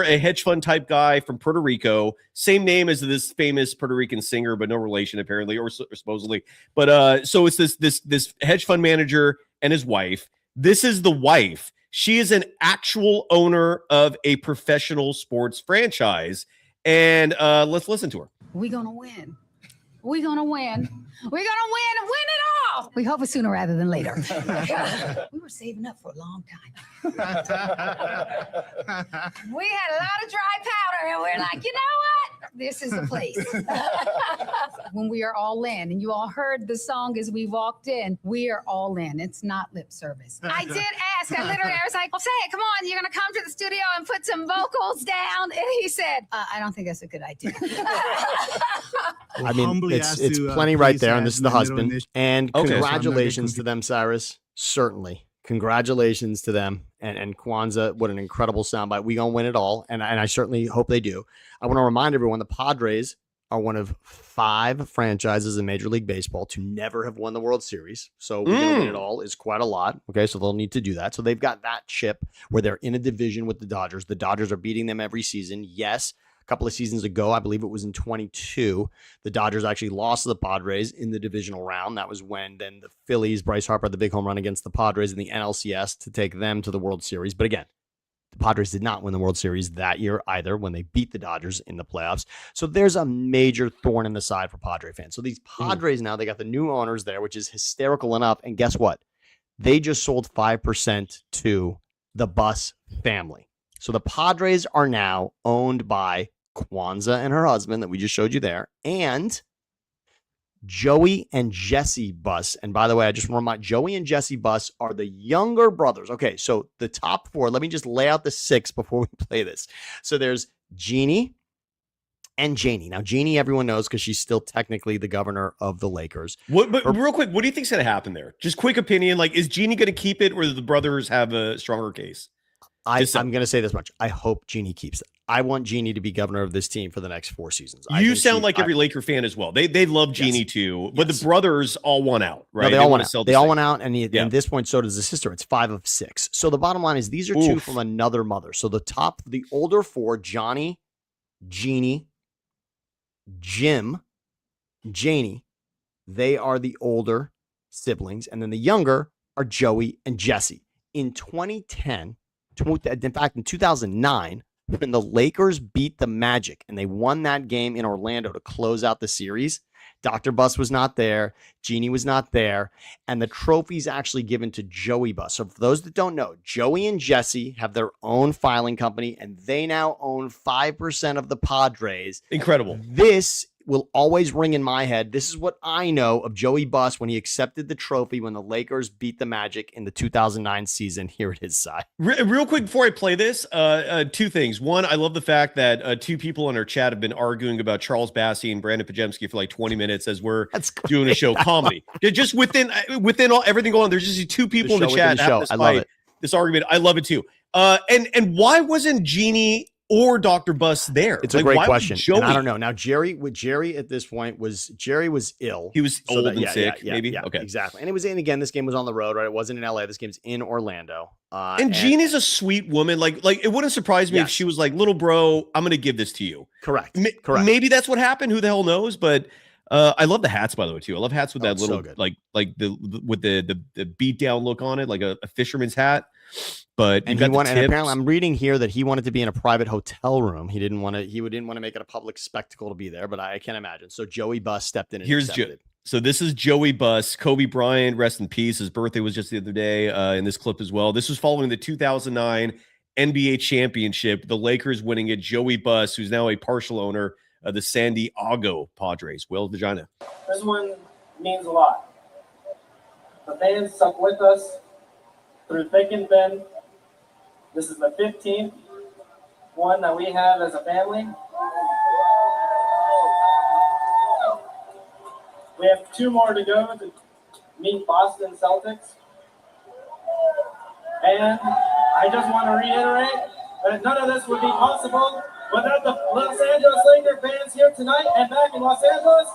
hedge fund type guy from Puerto Rico. Same name as this famous Puerto Rican singer, but no relation apparently, or supposedly. But so it's this hedge fund manager and his wife. This is the wife. She is an actual owner of a professional sports franchise. And let's listen to her. We're going to win. We're going to win. We're going to win and win it all. We hope it's sooner rather than later. We were saving up for a long time. We had a lot of dry powder, and we're like, you know what? This is the place. When we are all in, and you all heard the song as we walked in, we are all in. It's not lip service. I did ask. I was like, well, say it. Come on. You're going to come to the studio and put some vocals down. And he said, I don't think that's a good idea. I mean, it's plenty right there, and this is the husband. And congratulations to them, Cyrus. Certainly. Congratulations to them. And Kwanzaa, what an incredible soundbite. We gonna win it all, and I certainly hope they do. I want to remind everyone the Padres are one of 5 franchises in Major League Baseball to never have won the World Series. So we gonna win it all is quite a lot. Okay, so they'll need to do that. So they've got that chip where they're in a division with the Dodgers. The Dodgers are beating them every season. Yes. A couple of seasons ago, I believe it was in 22, the Dodgers actually lost to the Padres in the divisional round. That was when then the Phillies, Bryce Harper, the big home run against the Padres in the NLCS to take them to the World Series. But again, the Padres did not win the World Series that year either when they beat the Dodgers in the playoffs. So there's a major thorn in the side for Padre fans. So these Padres now, they got the new owners there, which is hysterical enough. And guess what? They just sold 5% to the Buss family. So the Padres are now owned by Kwanzaa and her husband that we just showed you there, and Joey and Jesse Buss. And by the way, I just want to remind Joey and Jesse Buss are the younger brothers. Okay, so the top 4, let me just lay out the 6 before we play this. So there's Jeannie and Janie. Now, Jeannie, everyone knows because she's still technically the governor of the Lakers. But real quick, what do you think's going to happen there? Just quick opinion. Like, is Jeannie going to keep it or do the brothers have a stronger case? I'm going to say this much. I hope Jeannie keeps it. I want Jeannie to be governor of this team for the next 4 seasons. You sound like every Laker fan as well. They love Jeannie too, but the brothers all want out, right? No, they all want out. They all want out, and at this point, so does the sister. It's 5 of 6. So the bottom line is these are 2 from another mother. So the older 4, Johnny, Jeannie, Jim, Janie, they are the older siblings, and then the younger are Joey and Jesse. In 2010, in fact, in 2009, when the Lakers beat the Magic and they won that game in Orlando to close out the series, Dr. Buss was not there, Jeannie was not there, and the trophy's actually given to Joey Buss. So for those that don't know, Joey and Jesse have their own filing company, and they now own 5% of the Padres. Incredible. This will always ring in my head. This is what I know of Joey Buss when he accepted the trophy when the Lakers beat the Magic in the 2009 season. Here it is, Si. Real quick before I play this, 2 things. One, I love the fact that 2 people in our chat have been arguing about Charles Bassey and Brandon Pajemski for like 20 minutes as we're doing a show comedy. Just within everything going on, there's just 2 people in the chat that have this I love it. This argument. I love it too. And why wasn't Jeannie or Dr. Buss there? It's a great question. And I don't know. Now, Jerry at this point was ill. He was old and sick, maybe? Yeah, okay. Exactly. And it was again, this game was on the road, right? It wasn't in LA. This game's in Orlando. And Jeannie's a sweet woman. Like it wouldn't surprise me if she was like, little bro, I'm going to give this to you. Correct. Correct. Maybe that's what happened. Who the hell knows? But I love the hats, by the way, too. I love hats with that little, the beat down look on it, like a fisherman's hat. But apparently I'm reading here that he wanted to be in a private hotel room. He didn't want to make it a public spectacle to be there, but I can't imagine. So Joey Buss stepped in and accepted. So this is Joey Buss. Kobe Bryant, rest in peace. His birthday was just the other day in this clip as well. This was following the 2009 NBA championship. The Lakers winning it. Joey Buss, who's now a partial owner of the San Diego Padres. Will Vagina. This one means a lot. The fans stuck with us through thick and thin. This is the 15th one that we have as a family. We have 2 more to go to meet Boston Celtics. And I just want to reiterate that none of this would be possible without the Los Angeles Lakers fans here tonight and back in Los Angeles.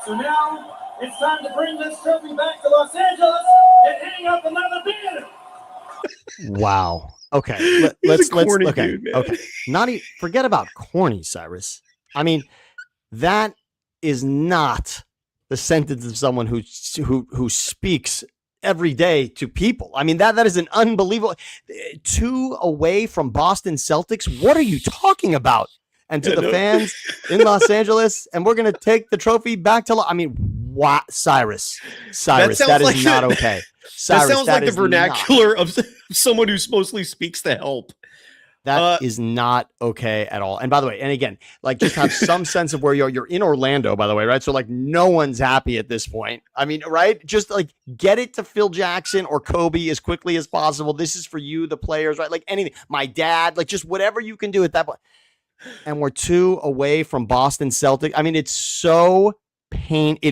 So now it's time to bring this trophy back to Los Angeles and hang up another banner. Wow. Okay. Let's okay. Dude, okay. Forget about corny, Cyrus. I mean, that is not the sentence of someone who speaks every day to people. I mean, that is an unbelievable 2 away from Boston Celtics. What are you talking about? And to the fans in Los Angeles, and we're going to take the trophy back to, what? Cyrus, that is not okay. Cyrus, that sounds like the vernacular of someone who mostly speaks to help. That is not okay at all. And by the way, and again, just have some sense of where you're in Orlando, by the way, right? So no one's happy at this point. I mean, right? Just get it to Phil Jackson or Kobe as quickly as possible. This is for you, the players, right? Anything. My dad, just whatever you can do at that point. And we're 2 away from Boston Celtics. I mean, it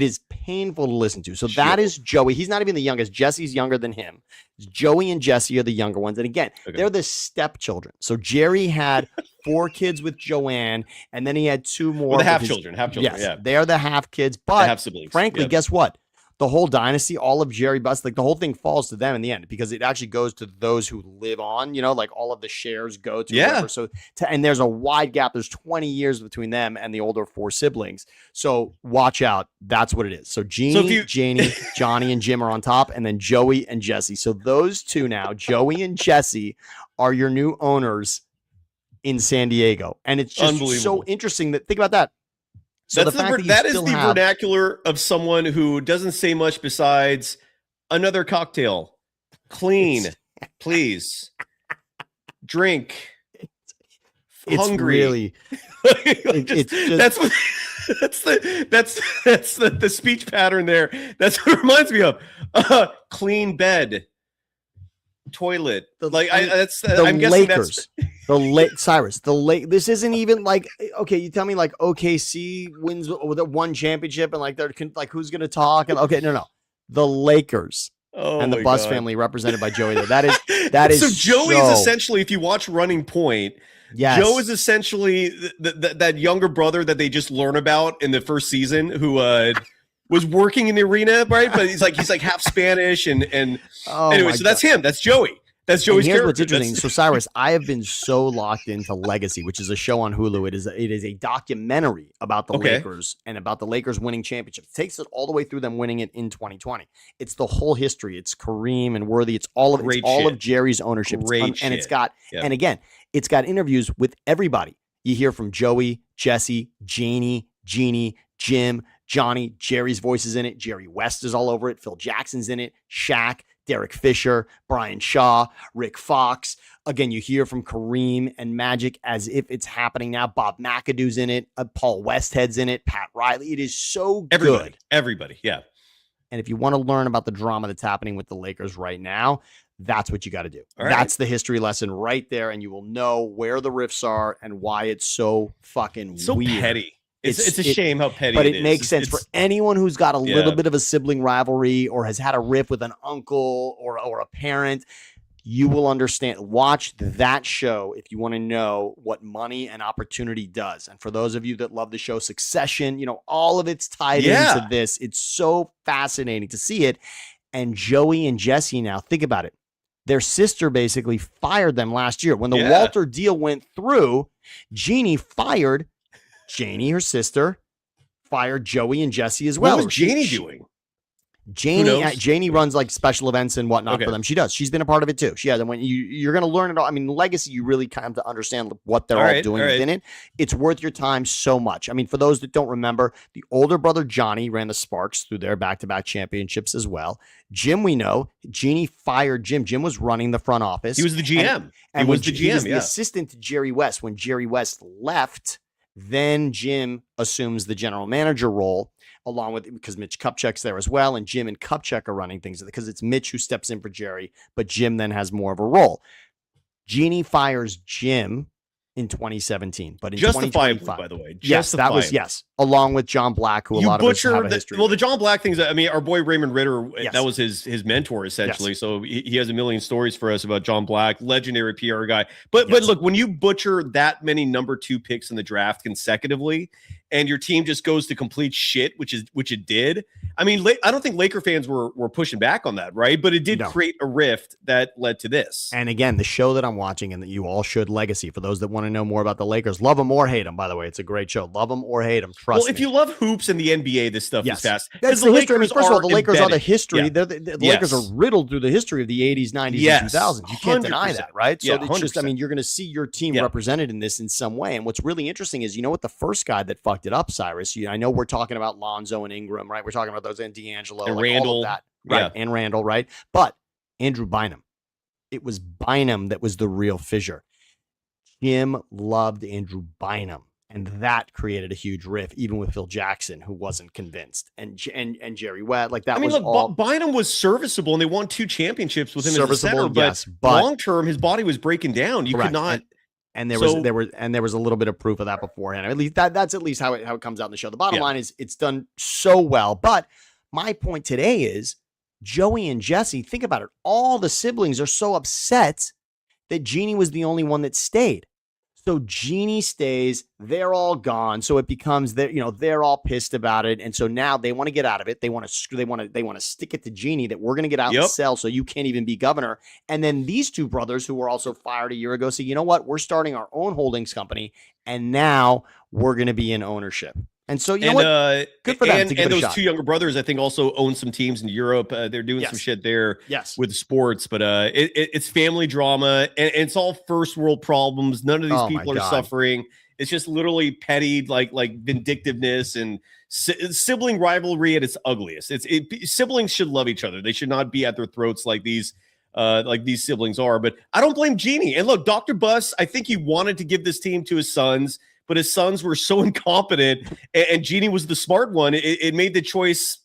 is painful to listen to. So that is Joey. He's not even the youngest. Jesse's younger than him. Joey and Jesse are the younger ones. And again, they're the stepchildren. So Jerry had 4 kids with Joanne, and then he had 2 more. The half children. Yes, yeah. They're the half kids. But half siblings. Frankly, guess what? The whole dynasty, all of Jerry Buss, the whole thing falls to them in the end because it actually goes to those who live on, all of the shares go to whoever. So, and there's a wide gap. There's 20 years between them and the older 4 siblings. So watch out. That's what it is. So Jeannie, Janie, Johnny, and Jim are on top, and then Joey and Jesse. So those 2 now, Joey and Jesse, are your new owners in San Diego. And it's just so interesting that think about that. So that is the vernacular of someone who doesn't say much besides another cocktail, clean, please, drink, hungry. Really, that's the speech pattern there. That's what it reminds me of. Clean bed, toilet. I'm guessing Lakers. Cyrus, this isn't even okay. You tell me OKC wins with 1 championship and they're who's going to talk and no. The Lakers Oh, and the my Bus God. family represented by Joey there. That is so Joey is essentially, if you watch Running Point, yes. Joe is essentially that younger brother that they just learn about in the first season who was working in the arena, right? But he's like half Spanish and anyway, so that's him. That's Joey. That's Joey's here's character. What's interesting. So Cyrus, I have been so locked into Legacy, which is a show on Hulu. It is a documentary about the Lakers and about the Lakers winning championships. It takes it all the way through them winning it in 2020. It's the whole history. It's Kareem and Worthy. It's all of Jerry's ownership. And it's got and again, it's got interviews with everybody. You hear from Joey, Jesse, Jeannie, Jim, Johnny. Jerry's voice is in it. Jerry West is all over it. Phil Jackson's in it. Shaq. Derek Fisher, Brian Shaw, Rick Fox. Again, you hear from Kareem and Magic as if it's happening now. Bob McAdoo's in it. Paul Westhead's in it. Pat Riley. It is so good. Everybody, yeah. And if you want to learn about the drama that's happening with the Lakers right now, that's what you got to do. That's the history lesson right there, and you will know where the rifts are and why it's so fucking weird. Petty. It's a shame how petty but it it is. makes sense for anyone who's got a little bit of a sibling rivalry or has had a riff with an uncle or a parent. You will understand. Watch that show if you want to know what money and opportunity does. And for those of you that love the show Succession, all of it's tied into this. It's so fascinating to see it. And Joey and Jesse now, think about it. Their sister basically fired them last year. When the Walter deal went through, Jeannie fired Janie, her sister, fired Joey and Jesse as well. What was Janie doing? Janie runs like special events and whatnot for them. She does. She's been a part of it too. She has. And when you're going to learn it all. I mean, Legacy, you really kind of to understand what they're all doing within it. It's worth your time so much. I mean, for those that don't remember, the older brother Johnny ran the Sparks through their back-to-back championships as well. Jim, we know, Jeannie fired Jim. Jim was running the front office. He was the GM. He was the assistant to Jerry West. When Jerry West left, then Jim assumes the general manager role. Along with, because Mitch Kupchak's there as well, and Jim and Kupchak are running things because it's Mitch who steps in for Jerry, but Jim then has more of a role. Jeannie fires Jim in 2017, but in justifiably, by the way, that was along with John Black, who a lot of us have a history. Well, the John Black things. I mean, our boy Raymond Ritter, that was his mentor essentially. Yes. So he has a million stories for us about John Black, legendary PR guy. But look, when you butcher that many number 2 picks in the draft consecutively, and your team just goes to complete shit, which it did. I mean, I don't think Laker fans were pushing back on that, right? But it did create a rift that led to this. And again, the show that I'm watching and that you all should, Legacy, for those that want to know more about the Lakers, love them or hate them, by the way. It's a great show. Love them or hate them. Trust me. If you love hoops and the NBA, this stuff is fast. That's the history. I mean, first of all, the Lakers are the history. The Lakers are riddled through the history of the 80s, 90s, and 2000s. You can't deny that, right? So it's just, I mean, you're going to see your team represented in this in some way. And what's really interesting is, what the first guy that fucked it up, Cyrus, I know we're talking about Lonzo and Ingram, right? We're talking about those and D'Angelo and Randall, all of that, right? And Randall, right? But Andrew Bynum, it was Bynum that was the real fissure. Jim loved Andrew Bynum, and that created a huge rift, even with Phil Jackson, who wasn't convinced, and Jerry West, like that. I mean, look, Bynum was serviceable, and they won 2 championships with him as a center. But long term, his body was breaking down. You could not. And there was a little bit of proof of that beforehand. At least that's at least how it comes out in the show. The bottom line is it's done so well. But my point today is Joey and Jesse, think about it. All the siblings are so upset that Jeannie was the only one that stayed. So Jeannie stays, they're all gone. So it becomes that, they're all pissed about it. And so now they want to get out of it. They want to stick it to Jeannie that we're going to get out and sell so you can't even be governor. And then these 2 brothers who were also fired a year ago say, you know what? We're starting our own holdings company. And now we're going to be in ownership. And so, you know what? Good for them to give it a shot. Those 2 younger brothers, I think, also own some teams in Europe. They're doing some shit there with sports. But it's family drama, and it's all first world problems. None of these people are suffering. It's just literally petty, like vindictiveness and sibling rivalry at its ugliest. Siblings should love each other. They should not be at their throats like these siblings are. But I don't blame Jeannie. And look, Dr. Buss, I think he wanted to give this team to his sons, but his sons were so incompetent, and Jeannie was the smart one. It made the choice,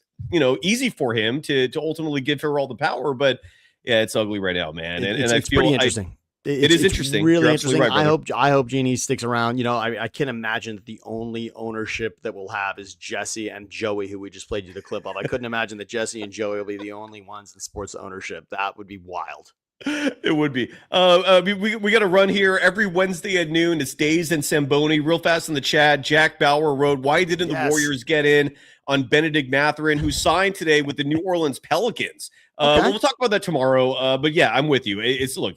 easy for him to ultimately give her all the power. But yeah, it's ugly right now, man. And I feel pretty interesting. It is interesting. Really You're interesting. absolutely right, I hope Jeannie sticks around. You know, I can imagine that the only ownership that we'll have is Jesse and Joey, who we just played you the clip of. I couldn't imagine that Jesse and Joey will be the only ones in sports ownership. That would be wild. It would be. We got to run here every Wednesday at noon. It's Days and Samboni. Real fast in the chat. Jack Bauer wrote, why didn't the Warriors get in on Benedict Mathurin, who signed today with the New Orleans Pelicans? We'll talk about that tomorrow. But yeah, I'm with you. It is what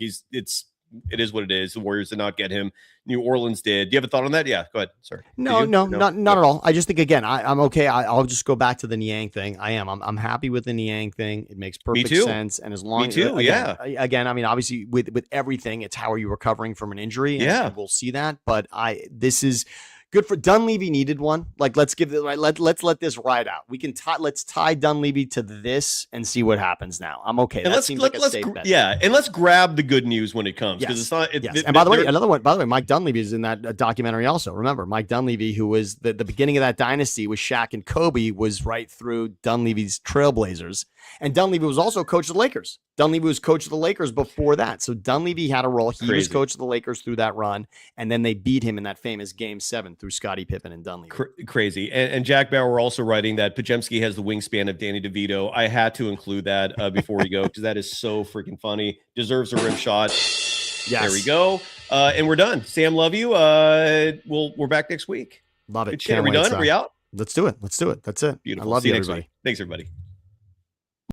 it is. The Warriors did not get him. New Orleans did. Do you have a thought on that? Yeah, go ahead. Sorry. No, not at all. I just think, again, I'm okay. I'll just go back to the Niang thing. I'm happy with the Niang thing. It makes perfect sense. And as long as, again, I mean, obviously with everything, it's how are you recovering from an injury? And we'll see that. But this is good for Dunleavy. Needed one. Like, let's let this ride out. We can let's tie Dunleavy to this and see what happens now. I'm okay. And that seems like a safe bet. Yeah, and let's grab the good news when it comes, because it's not. And by the way, another one. By the way, Mike Dunleavy is in that documentary also. Remember, Mike Dunleavy, who was the beginning of that dynasty with Shaq and Kobe, was right through Dunleavy's Trailblazers, and Dunleavy was also coach of the Lakers. Dunleavy was coach of the Lakers before that, so Dunleavy had a role. He was coach of the Lakers through that run, and then they beat him in that famous Game 7 through Scottie Pippen and Dunleavy. Crazy. And Jack Bauer also writing that Pajemski has the wingspan of Danny DeVito. I had to include that before we go, because that is so freaking funny. Deserves a rim shot. Yes. There we go. And we're done. Sam, love you. We're back next week. Love it. Are we done? Are we out? Let's do it. That's it. Beautiful. I love you, everybody. Thanks, everybody.